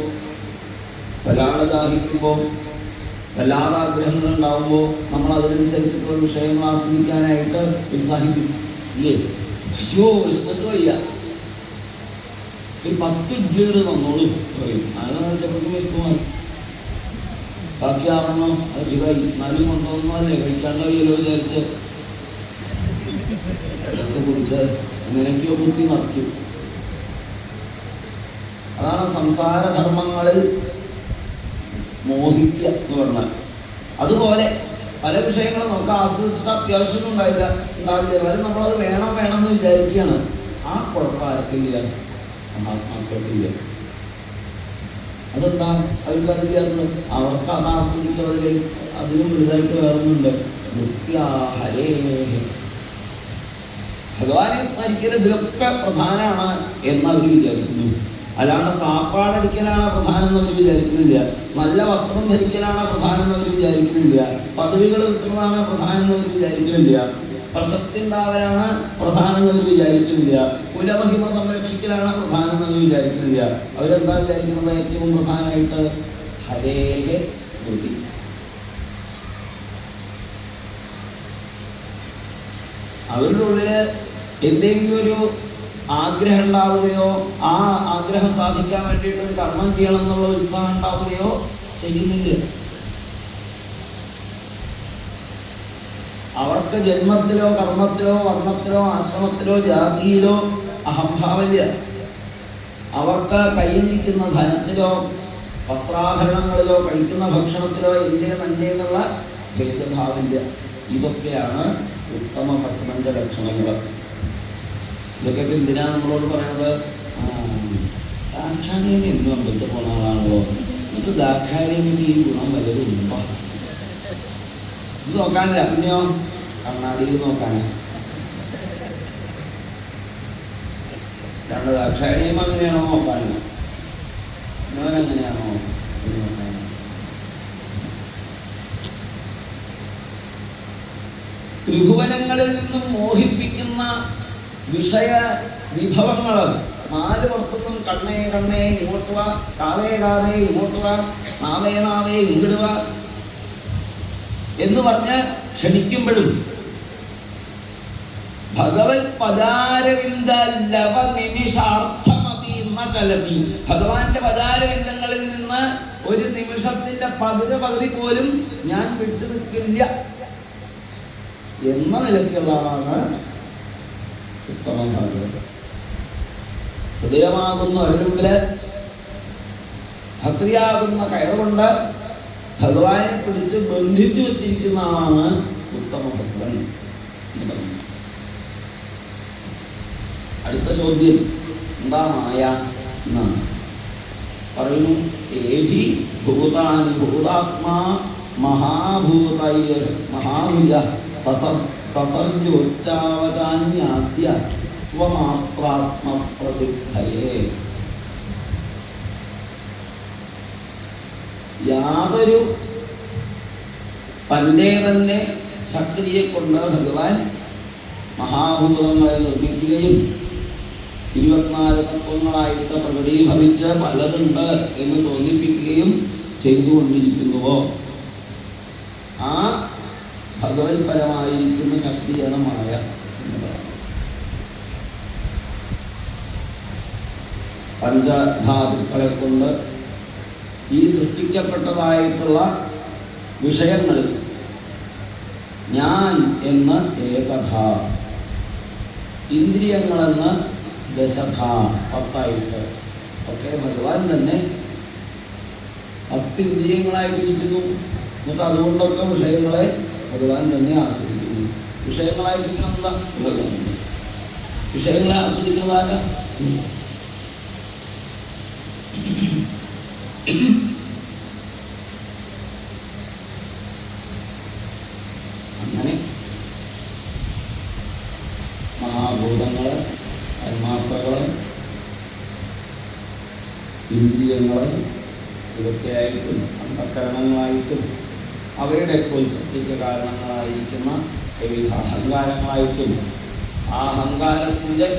വല്ലാണ്ട് ദാഹിക്കുമ്പോൾ, വല്ലാതെ ആഗ്രഹങ്ങൾ ഉണ്ടാകുമ്പോൾ നമ്മൾ അതിനനുസരിച്ചിട്ടുള്ള വിഷയങ്ങൾ ആസ്വദിക്കാനായിട്ട് ഉത്സാഹിക്കും. ഇല്ലേ? അയ്യോ വിശന്നിട്ട് വയ്യ, ഒരു 10 ഇഡ്ലികൾ തന്നോളൂ പറയും. അയാളെ കഴിച്ചപ്പോഴേക്കും വിശപ്പ് മാറി. ബാക്കി ആറണോ അത് കൈ 4 കൊണ്ടുവന്നല്ലേ കഴിക്കാണ്ട് വയ്യല്ലോ വിചാരിച്ച് കുടിച്ച് അങ്ങനെയൊക്കെയോ കുത്തി മറിക്കും. അതാണ് സംസാരധർമ്മങ്ങളിൽ മോഹിക്കുക എന്ന് പറഞ്ഞാൽ. അതുപോലെ പല വിഷയങ്ങളും നമുക്ക് ആസ്വദിച്ചിട്ട് അത്യാവശ്യം ഉണ്ടാവില്ല. എന്നാലും നമ്മളത് വേണം എന്ന് വിചാരിക്കുകയാണ്. ആ കുഴപ്പമില്ല, മഹാത്മാക്കൾക്കില്ല. അതെന്താ അവർക്കറിയാത്തത്? അവർക്ക് അത് ആസ്വദിക്കുന്നതിൽ അതിനും വലുതായിട്ട് വേറൊന്നുണ്ട്. സ്മൃത്യാഹരേ, ഭഗവാനെ സ്മരിക്കൽ ഇതിലൊക്കെ പ്രധാനമാണ് എന്നവർ വിചാരിക്കുന്നു. അല്ലാണ്ട് സാപ്പാടടിക്കലാണ് പ്രധാനം എന്നവർ വിചാരിക്കുന്നില്ല. നല്ല വസ്ത്രം ധരിക്കലാണ് പ്രധാനം എന്നവർ വിചാരിക്കുന്നില്ല. പദവികൾ കിട്ടുന്നതാണ് പ്രധാനം എന്നവർ വിചാരിക്കുന്നില്ല. പ്രശസ്തി ഉണ്ടാവലാണ് പ്രധാനം എന്നവർ വിചാരിക്കുന്നില്ല. കുലമഹിമ സംരക്ഷിക്കലാണ് പ്രധാനം എന്നവർ വിചാരിക്കുന്നില്ല. അവരെന്താ വിചാരിക്കുന്നത്? ഏറ്റവും പ്രധാനമായിട്ട് ഹരേഹേ സ്മൃതി. അവരുടെ ഉള്ളില് എന്തെങ്കിലും ഒരു ആഗ്രഹം ഉണ്ടാവുകയോ ആ ആഗ്രഹം സാധിക്കാൻ വേണ്ടിയിട്ട് ഒരു കർമ്മം ചെയ്യണം എന്നുള്ള ഉത്സാഹം ഉണ്ടാവുകയോ ചെയ്യുന്നില്ല. അവർക്ക് ജന്മത്തിലോ കർമ്മത്തിലോ വർണ്ണത്തിലോ ആശ്രമത്തിലോ ജാതിയിലോ അഹംഭാവമില്ല. അവർക്ക് കയ്യിലിരിക്കുന്ന ധനത്തിലോ വസ്ത്രാഭരണങ്ങളിലോ കഴിക്കുന്ന ഭക്ഷണത്തിലോ എൻ്റെ നന്നെ എന്നുള്ള ഭേദഭാവില്ല. ഇതൊക്കെയാണ് ഉത്തമ ഭക്തന്റെ ലക്ഷണങ്ങൾ. ഇതൊക്കെ എന്തിനാണ് നമ്മളോട് പറയണത്? ദാക്ഷായണി എന്നും അമ്പലത്തിൽ പോകുന്ന ആളാണല്ലോ, എന്നിട്ട് ദാക്ഷായണിക്ക് ഈ ഗുണം വല്ലതും ഉണ്ടോ? ഇത് നോക്കാനില്ല, പിന്നെയോ കണ്ണാടിയിൽ നോക്കാനാ. രണ്ട് ദാക്ഷായണിയും അങ്ങനെയാണോ നോക്കാനില്ല, അങ്ങനെയാണോ നോക്കാൻ. ത്രിഭുവനങ്ങളിൽ നിന്നും മോഹിപ്പിക്കുന്ന വിഷയ വിഭവങ്ങൾ നാല് പുറത്തുനിന്നും കണ്ണേ കണ്ണേ ഇങ്ങോട്ട് വാ, കാതേ കാതേ ഇങ്ങോട്ട് വാ, നാവേ നാവേ ഇങ്ങിടുക എന്ന് പറഞ്ഞ് ക്ഷണിക്കുമ്പോഴും ഭഗവത് പദാരവിന്ദ ലവ നിമിഷാർത്ഥമപി ന ചലതി, ഭഗവാന്റെ പദാരവിന്ദങ്ങളിൽ നിന്ന് ഒരു നിമിഷത്തിന്റെ പകുതി പോലും ഞാൻ വിട്ടു നിൽക്കില്ല എന്ന നിലയ്ക്കുള്ളതാണ് ഉത്തമ ഭാഗവതം. ഹൃദയമാകുന്ന ഒരടുമ്പില് ഭക്തിയാകുന്ന കയറുകൊണ്ട് ഭഗവാനെ പിടിച്ച് ബന്ധിച്ചു വച്ചിരിക്കുന്ന ആളാണ് ഉത്തമ ഭക്തൻ എന്ന് പറഞ്ഞു. അടുത്ത ചോദ്യം എന്താ മായ എന്നാണ് പറയുന്നു. ഏഭി ഭൂതാനി ഭൂതാത്മാ മഹാഭൂതൈ മഹാഭുജ സസർജോച്ചാവചാന്യാദ്യ സ്വമാത്രാത്മപ്രസിദ്ധയേ. യാതൊരു തൻ്റെ തന്നെ ശക്തിയെ കൊണ്ട് ഭഗവാൻ മഹാഭൂതങ്ങളെ നിർമ്മിക്കുകയും 24 തത്വങ്ങളായിട്ട് പ്രകടീഭവിച്ച് പലതുണ്ട് എന്ന് തോന്നിപ്പിക്കുകയും ചെയ്തുകൊണ്ടിരിക്കുന്നുവോ ആ ഭഗവത്പരമായിരിക്കുന്ന ശക്തിയാണ് മായ എന്ന് പറയുന്നത്. പഞ്ചധാതുക്കളെ കൊണ്ട് ഈ സൃഷ്ടിക്കപ്പെട്ടതായിട്ടുള്ള വിഷയങ്ങളിൽ ഞാൻ എന്ന് ഏകഥ, ഇന്ദ്രിയങ്ങളെന്ന് ദശധ 10 ഒക്കെ ഭഗവാൻ തന്നെ 10 ഇന്ദ്രിയങ്ങളായിട്ടിരിക്കുന്നു. എന്നിട്ട് അതുകൊണ്ടൊക്കെ വിഷയങ്ങളെ ഭഗവാൻ തന്നെ ആസ്വദിക്കുന്നു. വിഷയങ്ങളായിരിക്കണം എന്താ? ഭഗവാൻ വിഷയങ്ങളെ ആസ്വദിക്കുന്നതാരാ? അങ്ങനെ മഹാഭൂതങ്ങള്, തന്മാത്രകള്, ഇന്ദ്രിയങ്ങള് ഇതൊക്കെയായിട്ടും അന്ധകരണങ്ങളായിട്ടും അവയുടെ ഉൽപ്പത്തിക്ക് കാരണങ്ങളായിരിക്കുന്ന വിവിധ അഹങ്കാരങ്ങളായിട്ടും ആ അഹങ്കാരത്തിൻ്റെ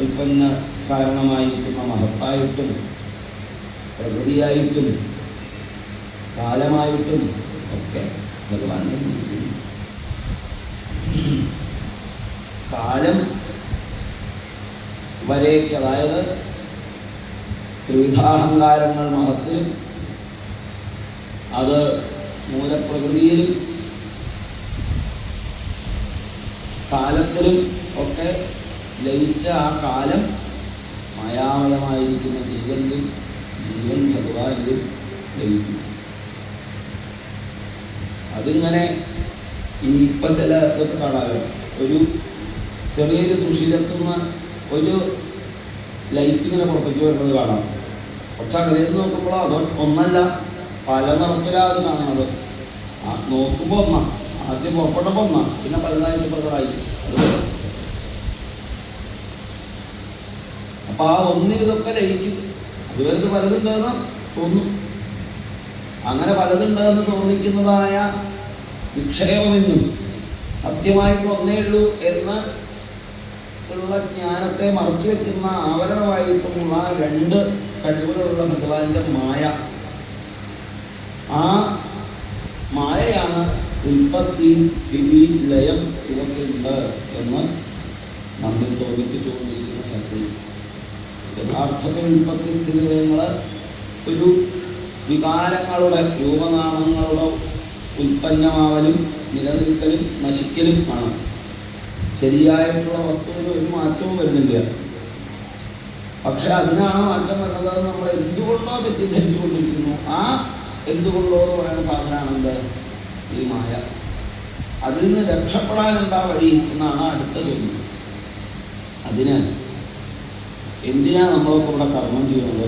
ഉൽപ്പന്ന കാരണമായിരിക്കുന്ന മഹത്തായിട്ടും പ്രകൃതിയായിട്ടും കാലമായിട്ടും ഒക്കെ ഭഗവാൻ കാലം വരേക്ക്, അതായത് ത്രിവിധാഹങ്കാരങ്ങൾ മഹത്തിലും അത് മൂലപ്രകൃതിയിലും കാലത്തിലും ഒക്കെ ലയിച്ച ആ കാലം മായാമയമായിരിക്കുന്ന ജീവനിലും ജീവൻ ഭഗവാനിലും ലയിക്കും. അതിങ്ങനെ ഈ ഇപ്പം ചില ഇതൊക്കെ കാണാമല്ലോ, ഒരു ചെറിയൊരു സുഷിരത്തുനിന്ന് ഒരു ലൈറ്റ് ഇങ്ങനെ പുറത്തേക്ക് വരുന്നത് കാണാം. പക്ഷെ അകലേന്ന് നോക്കുമ്പോൾ അത് ഒന്നല്ല, പല നിറത്തിലാണ് അത് കാണുന്നത്. നോക്കുമ്പോൾ ഒന്നാ, ആദ്യം പുറപ്പെട്ടപ്പോൾ ഒന്നാ, പിന്നെ പലതായിട്ട് പലതായി. അപ്പൊ ആ ഒന്നിൽ ഇതൊക്കെ ലയിക്കും. അതുവരെ പലതുണ്ടെന്ന് തോന്നും. അങ്ങനെ പലതുണ്ടെന്ന് തോന്നിക്കുന്നതായ വിക്ഷേപമെന്നും സത്യമായിട്ട് ഒന്നേ ഉള്ളൂ എന്ന് ഉള്ള ജ്ഞാനത്തെ മറച്ചു വെക്കുന്ന ആവരണമായിട്ടുള്ള 2 കഴിവുകളുള്ള ഭഗവാന്റെ മായ. ആ മായയാണ് ഉൽപ്പത്തി, സ്ഥിതി, ലയം ഇതൊക്കെ ഉണ്ട് എന്ന് നമ്മിൽ തോന്നിപ്പിച്ചുകൊണ്ടിരിക്കുന്ന ശക്തി. യഥാർത്ഥത്തിൽ ഉൽപ്പത്തി സ്ഥിതി ലയങ്ങൾ ഒരു വികാരങ്ങളുടെ രൂപനാമങ്ങളുടെ ഉൽപ്പന്നമാവലും നിലനിൽക്കലും നശിക്കലും ആണ്. ശരിയായിട്ടുള്ള വസ്തുവിന് ഒരു മാറ്റവും വരുന്നില്ല. പക്ഷെ അതിനാണ് മാറ്റം വരുന്നത് നമ്മൾ എന്തുകൊണ്ടോ തെറ്റിദ്ധരിച്ചുകൊണ്ടിരിക്കുന്നു ആ എന്തുകൊണ്ടോ എന്ന് പറയുന്ന സാധനമാണെന്ത് ഈ മായ. അതിൽ നിന്ന് രക്ഷപ്പെടാൻ എന്താ വഴി എന്നാണ് അടുത്ത ചോദ്യം. അതിന് എന്തിനാ നമ്മളൊക്കെ ഇവിടെ കർമ്മം ചെയ്യുന്നത്?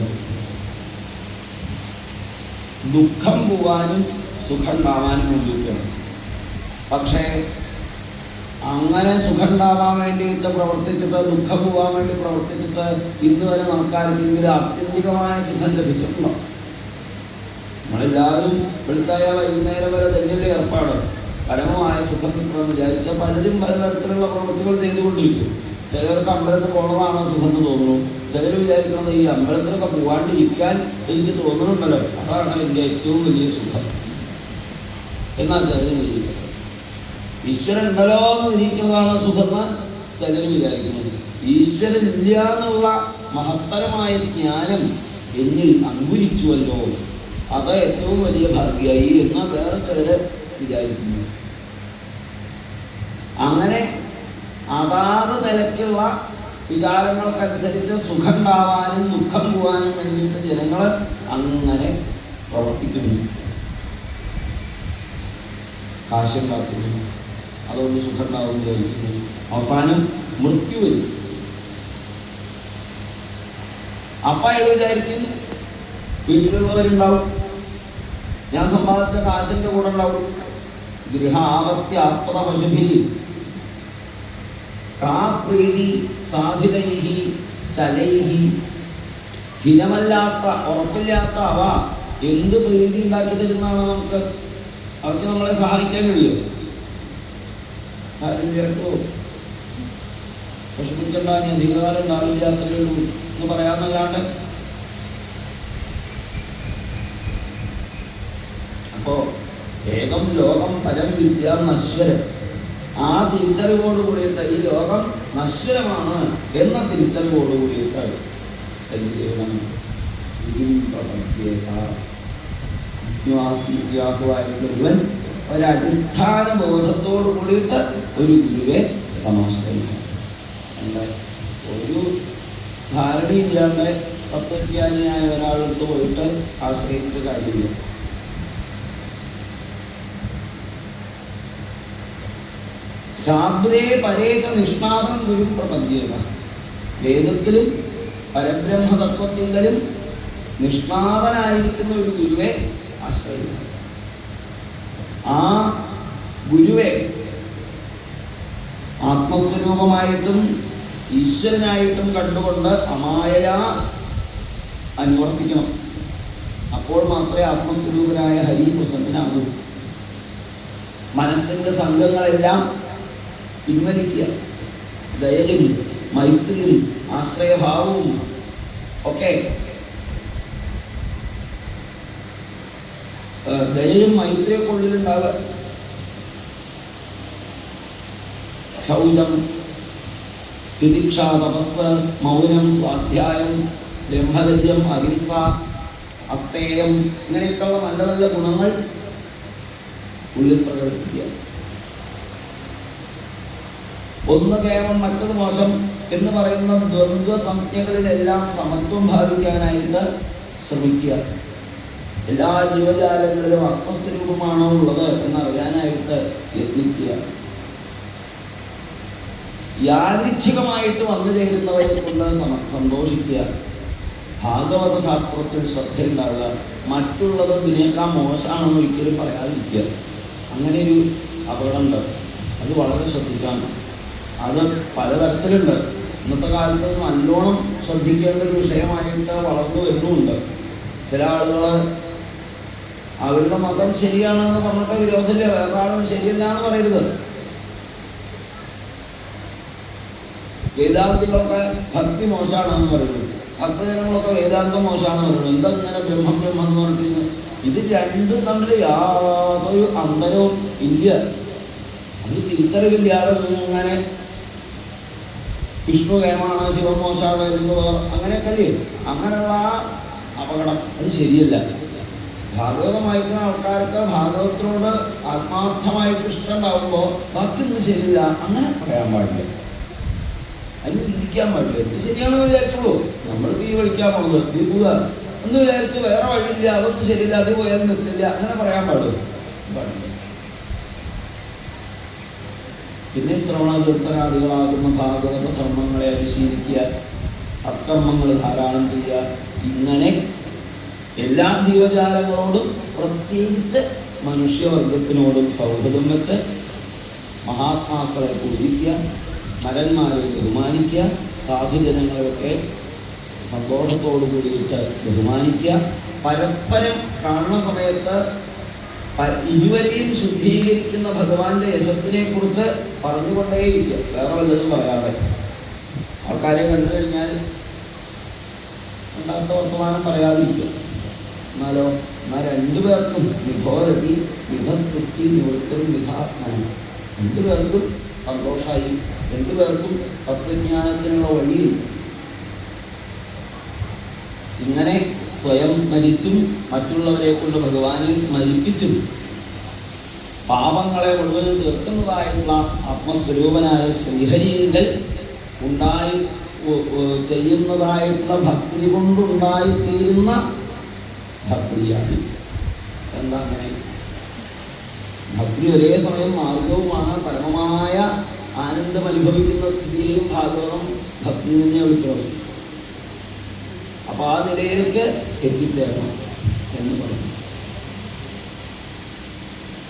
ദുഃഖം പോവാനും സുഖം ഉണ്ടാവാനും വേണ്ടിയിട്ടാണ്. പക്ഷേ അങ്ങനെ സുഖം ഉണ്ടാവാൻ വേണ്ടിയിട്ട് പ്രവർത്തിച്ചിട്ട് ദുഃഖം പോകാൻ വേണ്ടി പ്രവർത്തിച്ചിട്ട് ഇന്ന് വരെ നമുക്കാർക്കെങ്കിലും ആത്യന്തികമായ സുഖം ലഭിച്ചിട്ടുണ്ടോ? നമ്മളെല്ലാവരും വിളിച്ചായ വൈകുന്നേരം വരെ തന്നെയല്ലേ ഏർപ്പാട്. പരമമായ സുഖം കിട്ടണമെന്ന് വിചാരിച്ച പലരും പലതരത്തിലുള്ള പ്രവൃത്തികൾ ചെയ്തുകൊണ്ടിരിക്കും. ചിലർക്ക് അമ്പലത്തിൽ പോകണതാണ് സുഖം എന്ന് തോന്നുന്നു. ചിലർ വിചാരിക്കുന്നത് ഈ അമ്പലത്തിലൊക്കെ പോകാണ്ടിരിക്കാൻ എനിക്ക് തോന്നുന്നുണ്ടല്ലോ, അതാണ് എൻ്റെ ഏറ്റവും വലിയ സുഖം എന്നാൽ ചിലർ വിചാരിക്കുന്നത്. ഈശ്വരൻ ഉണ്ടല്ലോ എന്ന് വിചാരിക്കുന്നതാണ് സുഖമെന്ന് ചിലർ വിചാരിക്കുന്നത്. ഈശ്വരൻ ഇല്ല എന്നുള്ള മഹത്തരമായ ജ്ഞാനം എന്നിൽ അങ്കുരിച്ചുവല്ലോ, അത് ഏറ്റവും വലിയ ഭാഗ്യമായി എന്ന് വേറെ ചിലർ വിചാരിക്കുന്നു. അങ്ങനെ അതാത് നിലയ്ക്കുള്ള വിചാരങ്ങൾക്കനുസരിച്ച് സുഖം ഉണ്ടാവാനും ദുഃഖം പോവാനും വേണ്ടിയിട്ട് ജനങ്ങൾ അങ്ങനെ പ്രവർത്തിക്കുന്നു. കാശുണ്ടാക്കുന്നു, അതുകൊണ്ട് സുഖം ഉണ്ടാവുമെന്ന് വിചാരിക്കുന്നു. അവസാനം മൃത്യു വരും. അപ്പം അയാൾ വിചാരിക്കും വീട്ടിലുള്ളവരുണ്ടാവും, ഞാൻ സമ്പാദിച്ച കാശിൻ്റെ കൂടെ ഉണ്ടാവും. ഗൃഹാവത്യാപ്ത പശുഭി കാ പ്രീതി സാധിതൈഹി ചലൈഹി. സ്ഥിരമല്ലാത്ത ഉറപ്പില്ലാത്ത അവ എന്ത് പ്രീതി ഉണ്ടാക്കി തരുന്നതാണ് നമുക്ക്? അവർക്ക് നമ്മളെ സഹായിക്കാൻ കഴിയും? ആരും കേട്ടോ പശുപ്പിച്ചുണ്ടാകുന്ന അധികാരം ഉണ്ടാവില്ല, അത്രയേ ഉള്ളൂ എന്ന് പറയാമെന്നല്ലാണ്ട്. അപ്പോ ഏകം ലോകം പരം വിദ്യ നശ്വരം. ആ തിരിച്ചറിവോട് കൂടിയിട്ട് ഈ ലോകം നശ്വരമാണ് എന്ന തിരിച്ചറിവോട് കൂടിയിട്ട് എന്ത് ചെയ്യണം? വിദ്യാസുവായിട്ടുള്ളവൻ ഒരടിസ്ഥാന ബോധത്തോട് കൂടിയിട്ട് ഒരു ഗുരുവെ സമാശ്രയിക്കണം. എന്താ ഒരു ധാരണയില്ലാണ്ട് തത്വജ്ഞാനിയായ ഒരാളെടുത്ത് പോയിട്ട് ആശ്രയിച്ചിട്ട് കാര്യമില്ല. ശാബ്ദേ പരേത നിഷ്ണാതം ഗുരു പ്രപദ്യേത. വേദത്തിലും പരബ്രഹ്മതത്വത്തിലും നിഷ്ണാതനായിരിക്കുന്ന ഒരു ഗുരുവെ ആശ്രയിക്കണം. ആ ഗുരുവെ ആത്മസ്വരൂപമായിട്ടും ഈശ്വരനായിട്ടും കണ്ടുകൊണ്ട് അമായയാ അനുവർത്തിക്കണം. അപ്പോൾ മാത്രമേ ആത്മസ്വരൂപനായ ഹരി പ്രസന്നനാകൂ. മനസ്സിൻ്റെ സംഘങ്ങളെല്ലാം പിൻവലിക്കുക. ദയയും മൈത്രിയും ആശ്രയഭാവവും ഒക്കെ, ദയയും മൈത്രിയൊക്കെ ഉള്ളിലുണ്ടാവുക. ശൗചം, തിതിക്ഷ, തപസ്, മൗനം, സ്വാധ്യായം, ബ്രഹ്മചര്യം, അഹിംസ, അസ്തേയം, ഇങ്ങനെയൊക്കെയുള്ള നല്ല നല്ല ഗുണങ്ങൾ ഉള്ളിൽ പ്രകടിപ്പിക്കുക. ഒന്ന് കേവലം മറ്റത് മോശം എന്ന് പറയുന്ന ദ്വന്ദ്വ സംജ്ഞകളിലെല്ലാം സമത്വം ഭാവിക്കാനായിട്ട് ശ്രമിക്കുക. എല്ലാ ജീവജാലങ്ങളിലും ആത്മസ്വരൂപമാണോ ഉള്ളത് എന്നറിയാനായിട്ട് യത്നിക്കുക. യാദൃച്ഛികമായിട്ട് വന്നു ചേരുന്നവരെ കൊണ്ട് സന്തോഷിക്കുക. ഭാഗവത ശാസ്ത്രത്തിൽ ശ്രദ്ധയുണ്ടാവുക. മറ്റുള്ളത് ഇതിനേക്കാൾ മോശമാണെന്ന് ഒരിക്കലും പറയാതിരിക്കുക. അങ്ങനെയൊരു അപകടമുണ്ട്, അത് വളരെ ശ്രദ്ധിക്കാം. അത് പലതരത്തിലുണ്ട്. ഇന്നത്തെ കാലത്ത് നല്ലോണം ശ്രദ്ധിക്കേണ്ട ഒരു വിഷയമായിട്ട് വളർന്നു വരുന്നുമുണ്ട്. ചില ആളുകൾ അവരുടെ മതം ശരിയാണെന്ന് പറഞ്ഞിട്ട് വിരോധമില്ല, വേറെ ആളും ശരിയല്ല എന്ന് പറയരുത്. വേദാന്തികളൊക്കെ ഭക്തി മോശമാണെന്ന് പറയുന്നു, ഭക്തജനങ്ങളൊക്കെ വേദാന്തം മോശമാണെന്ന് പറയുന്നു. എന്തെങ്ങനെ ബ്രഹ്മം ബ്രഹ്മം എന്ന് പറഞ്ഞിട്ട് ഇത് രണ്ടും തമ്മിൽ യാതൊരു അന്തരവും ഇല്ല. അത് തിരിച്ചറിവില്ലാതെ അങ്ങനെ വിഷ്ണു കേമാണ്, ശിവൻ മോശമാണ് എന്ന് അങ്ങനെയൊക്കെ അല്ലേ? അങ്ങനെയുള്ള അപകടം അത് ശരിയല്ല. ഭാഗവതം വായിക്കുന്ന ആൾക്കാർക്ക് ഭാഗവതത്തിനോട് ആത്മാർത്ഥമായിട്ട് ഇഷ്ടമുണ്ടാകുമ്പോൾ ബാക്കിയൊന്നും ശരിയില്ല അങ്ങനെ പറയാൻ പാടില്ല, അതിന് ചിന്തിക്കാൻ പാടില്ല. ഇത് ശരിയാണെന്ന് വിചാരിച്ചോളൂ. നമ്മൾക്ക് ഈ വിളിക്കാൻ പോകുന്നത് ഈ പോവുക എന്ന് വിചാരിച്ച് വേറെ വഴിയില്ല, അതൊന്നും ശരിയില്ല, അത് പോയാൽ നിർത്തില്ല, അങ്ങനെ പറയാൻ പാടില്ല. പിന്നെ ശ്രവണകീർത്തനാദികളാകുന്ന ഭാഗവത ധർമ്മങ്ങളെ അനുശീലിക്കുക, സത്കർമ്മങ്ങൾ ധാരാളം ചെയ്യുക. ഇങ്ങനെ എല്ലാ ജീവജാലങ്ങളോടും പ്രത്യേകിച്ച് മനുഷ്യവർഗത്തിനോടും സൗഹൃദം വെച്ച് മഹാത്മാക്കളെ പൂജിക്കുക, നരന്മാരെ ബഹുമാനിക്കുക, സാധുജനങ്ങളെയൊക്കെ സന്തോഷത്തോടു കൂടിയിട്ട് ബഹുമാനിക്കുക. പരസ്പരം കാണുന്ന സമയത്ത് ഇരുവരെയും ശുദ്ധീകരിക്കുന്ന ഭഗവാന്റെ യശസ്സിനെ കുറിച്ച് പറഞ്ഞുകൊണ്ടേയിരിക്കുക, വേറെ വല്ലതും പറയാതെ. ആൾക്കാരെ കണ്ടു കഴിഞ്ഞാൽ ഉണ്ടാത്ത വർത്തമാനം പറയാതിരിക്കുക. എന്നാൽ രണ്ടുപേർക്കും വിഘോരതി വിധസ്തുഷ്ടി നിവൃത്തിയും വിധാത്മനം, രണ്ടുപേർക്കും സന്തോഷമായി, രണ്ടുപേർക്കും തത്വജ്ഞാനത്തിനുള്ള വഴി. ഇങ്ങനെ സ്വയം സ്മരിച്ചും മറ്റുള്ളവരെ കൊണ്ട് ഭഗവാനെ സ്മരിപ്പിച്ചും പാപങ്ങളെ മുഴുവനും തീർക്കുന്നതായിട്ടുള്ള ആത്മസ്വരൂപനായ ശ്രീഹരിയിൽ ഉണ്ടായി ചെയ്യുന്നതായിട്ടുള്ള ഭക്തി കൊണ്ടുണ്ടായിത്തീരുന്ന ഭക്തിയാണ്. എന്താ അങ്ങനെ? ഭക്തി ഒരേ സമയം മാർഗവുമാണ്, പരമമായ ആനന്ദം അനുഭവിക്കുന്ന സ്ഥിതിയെയും ഭാഗവതം ഭക്തി തന്നെ വിളിക്കുന്നത്. അപ്പോൾ ആ നിലയിലേക്ക് എത്തിച്ചേരണം എന്ന് പറഞ്ഞു.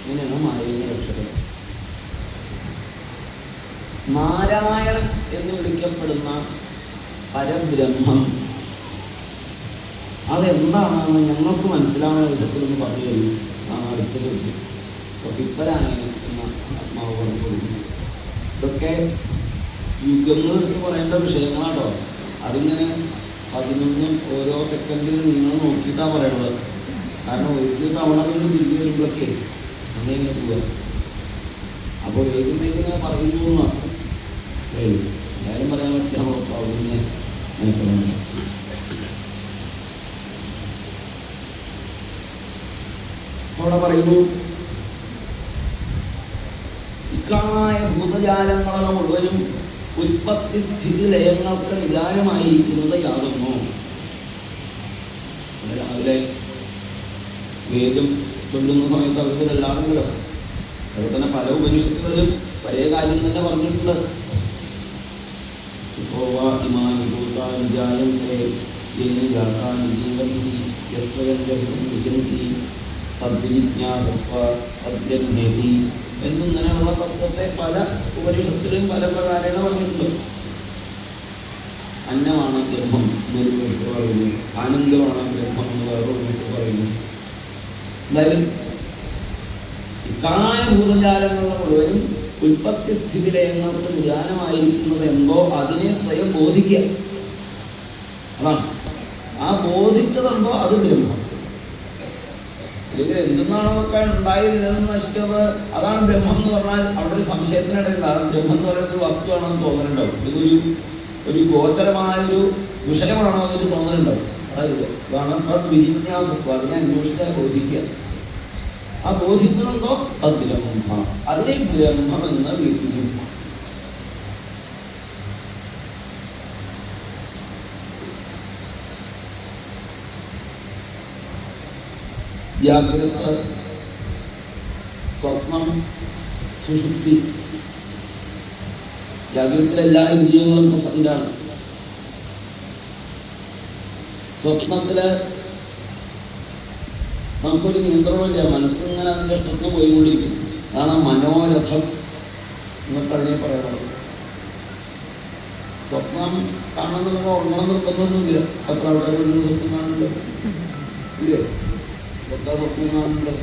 ഇങ്ങനെയാണ് മായയെ രക്ഷപ്പെടുന്നത്. നാരായണൻ എന്ന് വിളിക്കപ്പെടുന്ന പരബ്രഹ്മം അതെന്താണെന്ന് ഞങ്ങൾക്ക് മനസ്സിലാവുന്ന വിധത്തിലൊന്ന് പറഞ്ഞു തരും. അടുത്തത് പിപ്പരായണൻ എന്ന ആത്മാവ് പറഞ്ഞു. ഇതൊക്കെ യുഗങ്ങൾ എന്ന് പറയേണ്ട വിഷയങ്ങളാട്ടോ. അതിങ്ങനെ 11 ഓരോ സെക്കൻഡിൽ നിങ്ങൾ നോക്കിയിട്ടാണ് പറയണത്. കാരണം ഒരു തവണ കൊണ്ട് തിരിഞ്ഞു വരുമ്പോഴൊക്കെ സമയം ഇങ്ങനെ പോവുക. അപ്പോൾ ഏതുമേക്കിങ്ങനെ പറയുന്നു എന്നർത്ഥം. എല്ലാവരും പറയാൻ പറ്റില്ല. പിന്നെ അങ്ങനെ അവിടെ പറയുന്നു, ഇക്കാണായ ഭൂതജാലങ്ങളുടെ മുഴുവനും ഉൽപ്പത്തി സ്ഥിതി ലയങ്ങൾക്ക് നിദാനമായിരിക്കുന്നത് യാതൊന്നോ. രാവിലെ വേദം ചൊല്ലുന്ന സമയത്ത് അവർക്ക് ഇതെല്ലാറുണ്ടല്ലോ. അതുപോലെ തന്നെ പല ഉപനിഷത്തുകളിലും പഴയ കാര്യം തന്നെ പറഞ്ഞിട്ടുണ്ട്. എന്നിങ്ങനെയുള്ള തത്വത്തെ പല ഉപനിഷത്തിലും പല പ്രകാരേണ പറഞ്ഞിട്ടുണ്ട്. അന്നമാണ് ബ്രഹ്മം എന്നൊരു വിട്ട് പറയുന്നു, ആനന്ദമാണ് ബ്രഹ്മം എന്ന് വേറൊരു വിട്ട് പറയുന്നു. എന്തായാലും ഇക്കാണായ ഭൂതജാലങ്ങളുടെ മുഴുവനും ഉൽപ്പത്തി സ്ഥിതി ലയങ്ങൾക്ക് നിദാനമായിരിക്കുന്നത് എന്തോ അതിനെ സ്വയം ബോധിക്കുക. അതാണ് ആ ബോധിച്ചതെന്തോ അത് ബ്രഹ്മം. അല്ലെങ്കിൽ എന്തെന്നാണോ ഒക്കെ ഉണ്ടായിരുന്നതെന്ന് നശിക്കുന്നത് അതാണ് ബ്രഹ്മം എന്ന് പറഞ്ഞാൽ അവിടെ ഒരു സംശയത്തിനിടയുണ്ടാകും. ബ്രഹ്മം എന്ന് പറയുന്നത് ഒരു വസ്തുവാണെന്ന് തോന്നലുണ്ടാവും. ഇതൊരു ഗോചരമായൊരു വിഷയമാണോ എന്നൊരു തോന്നലുണ്ടാവും. അതാണ് വിജിജ്ഞാസസ്വ, അതിനെ അന്വേഷിച്ചാൽ ബോധിക്കുക. ആ ബോധിച്ചതെന്തോ തദ് ബ്രഹ്മ, അതിനെ ബ്രഹ്മം എന്ന് വിളിക്കുന്നു. ജാഗ്രത, സ്വപ്നം, സുഷുപ്തി. ജാഗ്രതത്തിലെ എല്ലാ ഇന്ദ്രിയങ്ങളും പ്രസന്റാണ്. സ്വപ്നത്തില് നമുക്കൊരു നിയന്ത്രണമില്ല, മനസ്സിങ്ങനെ അതിൻ്റെ ഇഷ്ടത്തിന് പോയിക്കൊണ്ടിരിക്കും. അതാണ് മനോരഥം എന്നൊക്കെ അതിനെ പറയുന്നത്. സ്വപ്നം കാണാൻ നമുക്ക് ഉറങ്ങണം നിർബന്ധമൊന്നുമില്ല. അത്ര ആൾക്കാർ സ്വപ്നം കാണുന്നുണ്ട് ഇല്ലേ? സ്വപ്നം കാണുന്നുണ്ട്.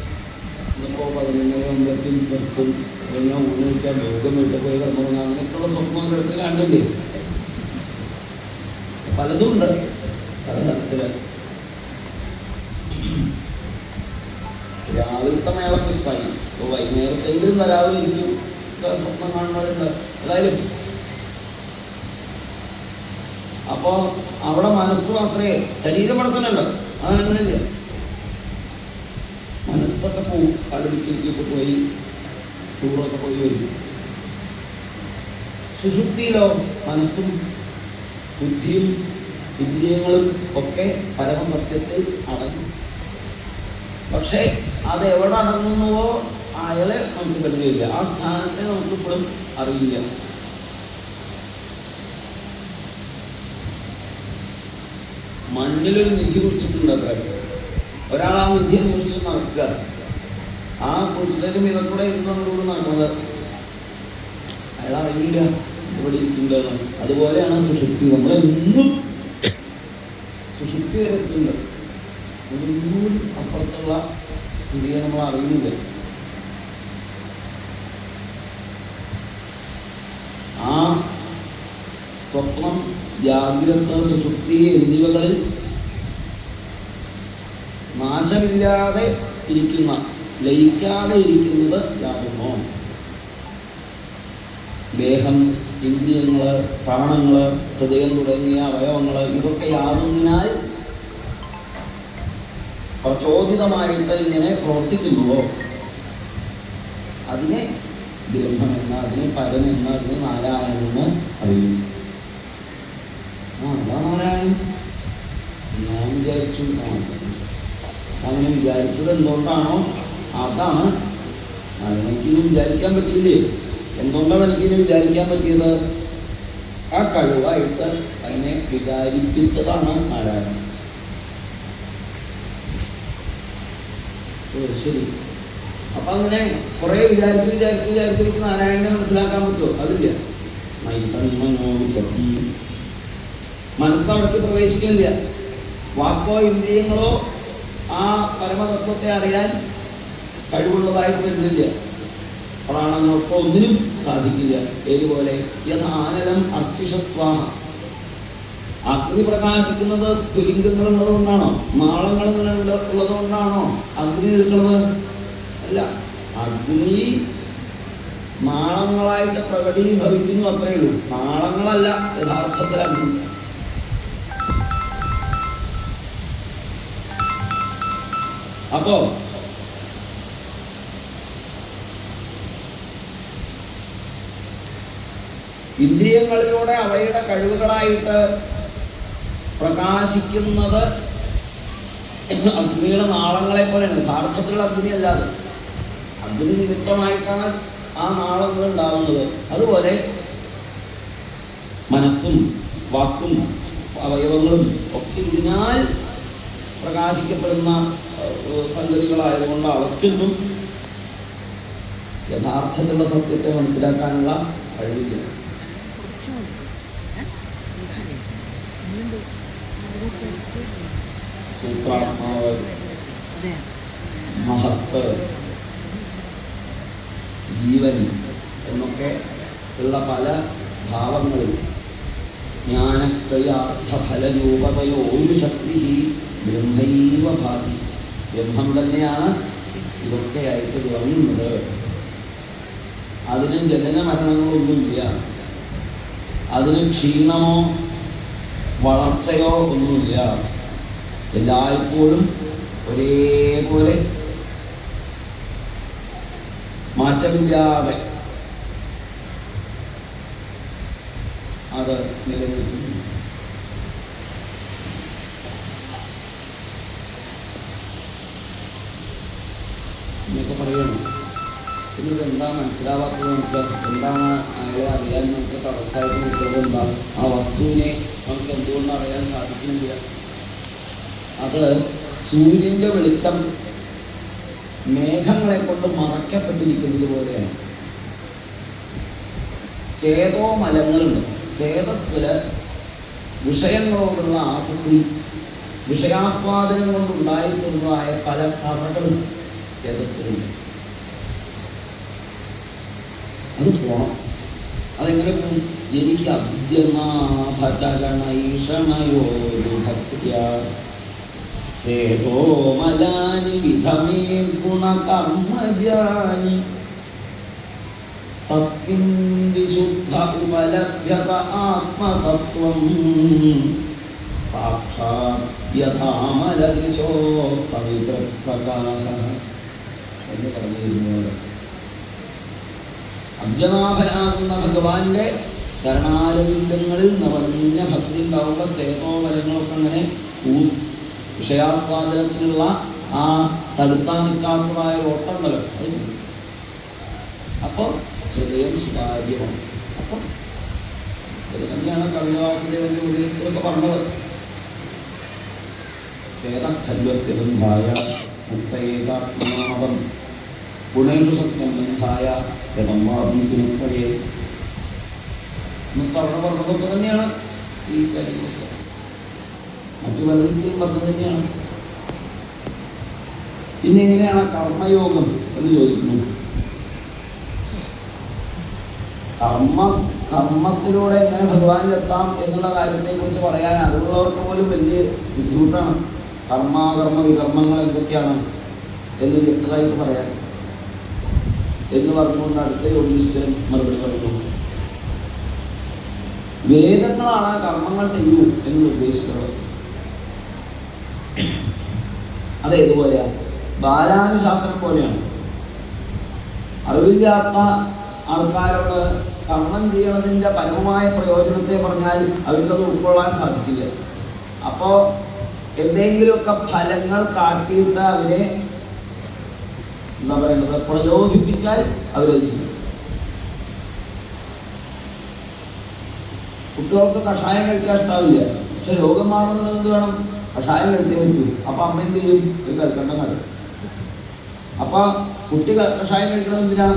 ഇന്നിപ്പോൾ 11:10 കഴിഞ്ഞാൽ ഊണിക്കാൻ യോഗം വീട്ടിൽ പോയി കിടന്നുറങ്ങുക, അങ്ങനെയൊക്കെയുള്ള സ്വപ്നം കിടത്തി കാണില്ലേ? പലതും ഉണ്ട്, പല തരത്തില്. രാവിലത്തെ മേളം മിസ്സായി. അപ്പോൾ വൈകുന്നേരത്തെങ്കിലും രാവിലെ ഇരിക്കും സ്വപ്നം കാണുന്നവരുണ്ട്. ഏതായാലും അപ്പോൾ അവിടെ മനസ്സ് മാത്രമേ, ശരീരം അടക്കലുണ്ട്. അതങ്ങനെയില്ല. മനസ്സൊക്കെ പോവും, കടുപ്പിക്കൊക്കെ പോയി ടൂറൊക്കെ പോയി വരും. സുഷുപ്തിയിലോ മനസ്സും ബുദ്ധിയും ഇന്ദ്രിയങ്ങളും ഒക്കെ പരമസത്യത്തിൽ അടങ്ങും. പക്ഷേ അത് എവിടെ അടങ്ങുന്നുവോ അയാളെ നമുക്ക് പരിചയമില്ല, ആ സ്ഥാനത്തെ നമുക്കിപ്പോഴും അറിയില്ല. മണ്ണിലൊരു നിധി കുറിച്ചിട്ടുണ്ട് അത്ര. ഒരാൾ ആ നിധി അന്വേഷിച്ച് നടക്കുക, ആ കുറിച്ചിട്ടും ഇതൊക്കെ കൂടെ ഇരുന്നോടുകൂടി നടക്കുന്നത് അയാൾ അറിയില്ല ഇവിടെ ഇരിക്കുന്നുണ്ടെന്ന്. അതുപോലെയാണ് സുഷുപ്തി. നമ്മളെന്നും സുഷുപ്തി വരെ എത്തുന്നുണ്ട്, ഒന്നും അപ്പുറത്തുള്ള സ്ഥിതിയെ നമ്മൾ അറിയുന്നില്ല. ആ സ്വപ്നം, ജാഗ്രത, സുഷുപ്തി എന്നിവകളിൽ നാശമില്ലാതെ ഇരിക്കുന്ന, ലയിക്കാതെ ഇരിക്കുന്നത് യാതൊന്നോ? ദേഹം, ഇന്ദ്രിയങ്ങൾ, പ്രാണങ്ങൾ, ഹൃദയം തുടങ്ങിയ അവയവങ്ങൾ, ഇതൊക്കെ യാതൊന്നിനാൽ പ്രചോദിതമായിട്ട് ഇങ്ങനെ പ്രവർത്തിക്കുന്നുവോ അതിനെ ബ്രഹ്മമെന്ന്, അതിനെ പരമെന്ന്, അതിനെ നാരായണെന്ന് അറിയും. അതാ നാരായണൻ. ഞാൻ വിചാരിച്ചു, അങ്ങനെ വിചാരിച്ചത് എന്തുകൊണ്ടാണോ അതാണ്. എനിക്കിനി വിചാരിക്കാൻ പറ്റിയില്ലേ? എന്തുകൊണ്ടാണ് എനിക്കിനി വിചാരിക്കാൻ പറ്റിയത്? ആ കഴിവായിട്ട് അതിനെ വിചാരിപ്പിച്ചതാണ് നാരായണൻ. ശരി. അപ്പൊ അങ്ങനെ കുറെ വിചാരിച്ച് നാരായണനെ മനസ്സിലാക്കാൻ പറ്റുമോ? അതില്ല. മനസ്സവിടേക്ക് പ്രവേശിക്കുന്നില്ല. വാക്കോ ഇന്ദ്രിയങ്ങളോ ആ പരമതത്വത്തെ അറിയാൻ കഴിവുള്ളതായിട്ട് വരുന്നില്ല. പ്രാണങ്ങൾക്കോ ഒന്നിനും സാധിക്കില്ല. ഏതുപോലെ യഥാനലം അർച്ചിഷസ്വാമ, അഗ്നി പ്രകാശിക്കുന്നത് സ്ഫുലിംഗങ്ങൾ ഉള്ളതുകൊണ്ടാണോ? നാളങ്ങൾ ഉള്ളതുകൊണ്ടാണോ അഗ്നി നിൽക്കുന്നത്? അല്ല, അഗ്നി നാളങ്ങളായിട്ട് പ്രകടീഭവിക്കുന്നു, അത്രയേ ഉള്ളൂ. നാളങ്ങളല്ല യഥാർത്ഥത്തിൽ അഗ്നി. അപ്പോ ഇന്ദ്രിയങ്ങളിലൂടെ അവയുടെ കഴിവുകളായിട്ട് പ്രകാശിക്കുന്നത് അഗ്നിയുടെ നാളങ്ങളെ പോലെയാണ്. യഥാർത്ഥത്തിലുള്ള അഗ്നി അല്ലാതെ അഗ്നി നിമിത്തമായിട്ടാണ് ആ നാളങ്ങൾ ഉണ്ടാവുന്നത്. അതുപോലെ മനസ്സും വാക്കും അവയവങ്ങളും ഒക്കെ ഇതിനാൽ പ്രകാശിക്കപ്പെടുന്ന സംഗതികളായതുകൊണ്ട് അവർക്കൊന്നും യഥാർത്ഥത്തിലുള്ള സത്യത്തെ മനസ്സിലാക്കാനുള്ള കഴിവില്ല. സൂത്രാത്മാവ്, മഹത്ത്, ജീവൻ എന്നൊക്കെ ഉള്ള പല ഭാവങ്ങളിൽ ജ്ഞാനക്രിയാർത്ഥഫലരൂപതയോ ഒരു ശക്തി ബ്രഹ്മൈവ ഭാതി. ബ്രഹ്മം തന്നെയാണ് ഇതൊക്കെയായിട്ട് വിളങ്ങുന്നത്. അതിന് ജനന മരണങ്ങളൊന്നുമില്ല, അതിന് ക്ഷീണമോ വളർച്ചയോ ഒന്നുമില്ല. എല്ലായ്പ്പോഴും ഒരേപോലെ മാറ്റമില്ലാതെ അത് നിലനിൽക്കുന്നു. എന്നൊക്കെ പറയണം. ഇനി ഇതെന്താ മനസ്സിലാവാത്തത്? നമുക്ക് എന്താണ് അയാളെ അറിയാൻ നമുക്ക് തടസ്സമായിട്ട് നിൽക്കുന്നത്? എന്താ ആ വസ്തുവിനെ നമുക്ക് എന്തുകൊണ്ട് അറിയാൻ സാധിക്കുന്നില്ല? അത് സൂര്യൻ്റെ വെളിച്ചം മേഘങ്ങളെ കൊണ്ട് മറയ്ക്കപ്പെട്ടിരിക്കുന്നത് പോലെയാണ്. ചേതോ മലങ്ങളുണ്ട്. ചേതസ്സില് വിഷയങ്ങളോടുള്ള ആസക്തി, വിഷയാസ്വാദനം കൊണ്ടുണ്ടായിട്ടുള്ളതായ പല കറകളും ചേതസ്സിലുണ്ട്. അത് പോണം. അതെങ്ങനെ പോകും? എനിക്ക് അബ്ജനാഭചരണൈഷണയോരുഭക്ത്യാ ചേതോ മലാനി വിധമേ ഗുണകർമ്മജാനി തസ്മിൻ വിശുദ്ധ ഉപലഭ്യത ആത്മതത്വം സാക്ഷാത് യഥാമലദൃശോ സവിതൃപ്രകാശഃ എന്ന് പറഞ്ഞിരുന്നത്. അബ്ജനാഭനാകുന്ന ഭഗവാന്റെ ചരണാരവിന്ദങ്ങളിൽ നിറഞ്ഞ ഭക്തി ഉണ്ടാവുമ്പോൾ ചേതോവരങ്ങളൊക്കെ അങ്ങനെ വിഷയാസ്വാദനത്തിനുള്ള ആ തടുത്താൻ നിൽക്കാത്തതായ ഓട്ടമുണ്ടല്ലോ അത്. അപ്പോൾ ഹൃദയം സുതാര്യമാണ്. അപ്പം അത് തന്നെയാണ് കവിവാസുദേവന്റെ ഉപദേശത്തിലൊക്കെ പറഞ്ഞത്. ചേതഖല്വസ്ഥിരന്ധായ മുക്തയേചാത്മനാവം ഗുണേഷു സത്യം ബന്ധായ രതംവാദം സിനുപ്പഴേ എന്നൊക്കെ അവിടെ പറഞ്ഞതൊക്കെ തന്നെയാണ് ഈ കാര്യങ്ങളൊക്കെ. മറ്റു പലതിലും പറഞ്ഞത് തന്നെയാണ്. പിന്നെ എങ്ങനെയാണ് കർമ്മയോഗം എന്ന് ചോദിക്കുന്നു. കർമ്മത്തിലൂടെ എങ്ങനെ ഭഗവാനിലെത്താം എന്നുള്ള കാര്യത്തെക്കുറിച്ച് പറയാൻ അറിവുള്ളവർക്ക് പോലും വലിയ ബുദ്ധിമുട്ടാണ്. കർമ്മ വികർമ്മങ്ങൾ എന്തൊക്കെയാണ് എന്ന് വ്യക്തമായിട്ട് പറയാൻ എന്ന് പറഞ്ഞുകൊണ്ട് അടുത്ത യോഗീശ്വരൻ മറുപടി പറഞ്ഞു. വേദങ്ങളാണ് കർമ്മങ്ങൾ ചെയ്യൂ എന്ന് നിർദ്ദേശിക്കുന്നത്. അതേതുപോലെയാണ്? ബാലാനുശാസനം പോലെയാണ്. അറിവില്ലാത്ത ആൾക്കാരോട് കർമ്മം ചെയ്യണതിൻ്റെ പരമമായ പ്രയോജനത്തെ പറഞ്ഞാൽ അവർക്കത് ഉൾക്കൊള്ളാൻ സാധിക്കില്ല. അപ്പോൾ എന്തെങ്കിലുമൊക്കെ ഫലങ്ങൾ കാട്ടിയിട്ട് അവരെ എന്താ പറയുന്നത് പ്രലോഭിപ്പിച്ചാൽ അവരത് ചെയ്യും. കുട്ടികൾക്ക് കഷായം കഴിക്കാൻ ഇഷ്ടാവില്ല, പക്ഷെ രോഗം മാറുന്നത് എന്ത് വേണം? കഷായം കഴിച്ചേ പറ്റൂ. അപ്പം അമ്മ എന്ത് ചെയ്യും? ഒരു കൽക്കണ്ടം കഴിക്കും. അപ്പം കുട്ടി കഷായം കഴിക്കണത് എന്തിനാ?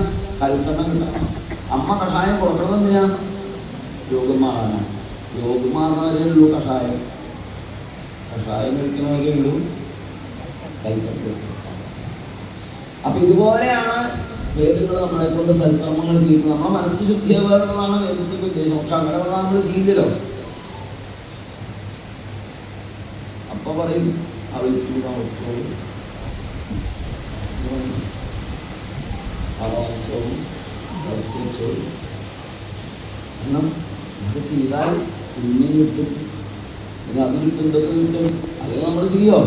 കൽക്കണ്ടം കിട്ടണം. അമ്മ കഷായം കൊടുക്കണത് എന്തിനാ? രോഗം മാറാനാണ്. രോഗം മാറുന്നവരേ ഉള്ളൂ കഷായം. കഷായം കഴിക്കുന്നവരേ ഉള്ളൂ കൽക്കണ്ടം. അപ്പം ഇതുപോലെയാണ് വേദങ്ങൾ നമ്മളെ കൊണ്ട് സൽക്കർമ്മങ്ങൾ ചെയ്യിച്ചു നമ്മളെ മനസ്സ് ശുദ്ധിയാവുന്നതാണ് വേദത്തിന്റെ ഉദ്ദേശം. പക്ഷെ അങ്ങനെ പറഞ്ഞാൽ നമ്മൾ ചെയ്യില്ലല്ലോ. അപ്പൊ പറയും കാരണം അത് ചെയ്താൽ പുണ്യം കിട്ടും, പിന്നെ അത് കിട്ടും, ഇതൊക്കെ കിട്ടും. അത് നമ്മൾ ചെയ്യോ?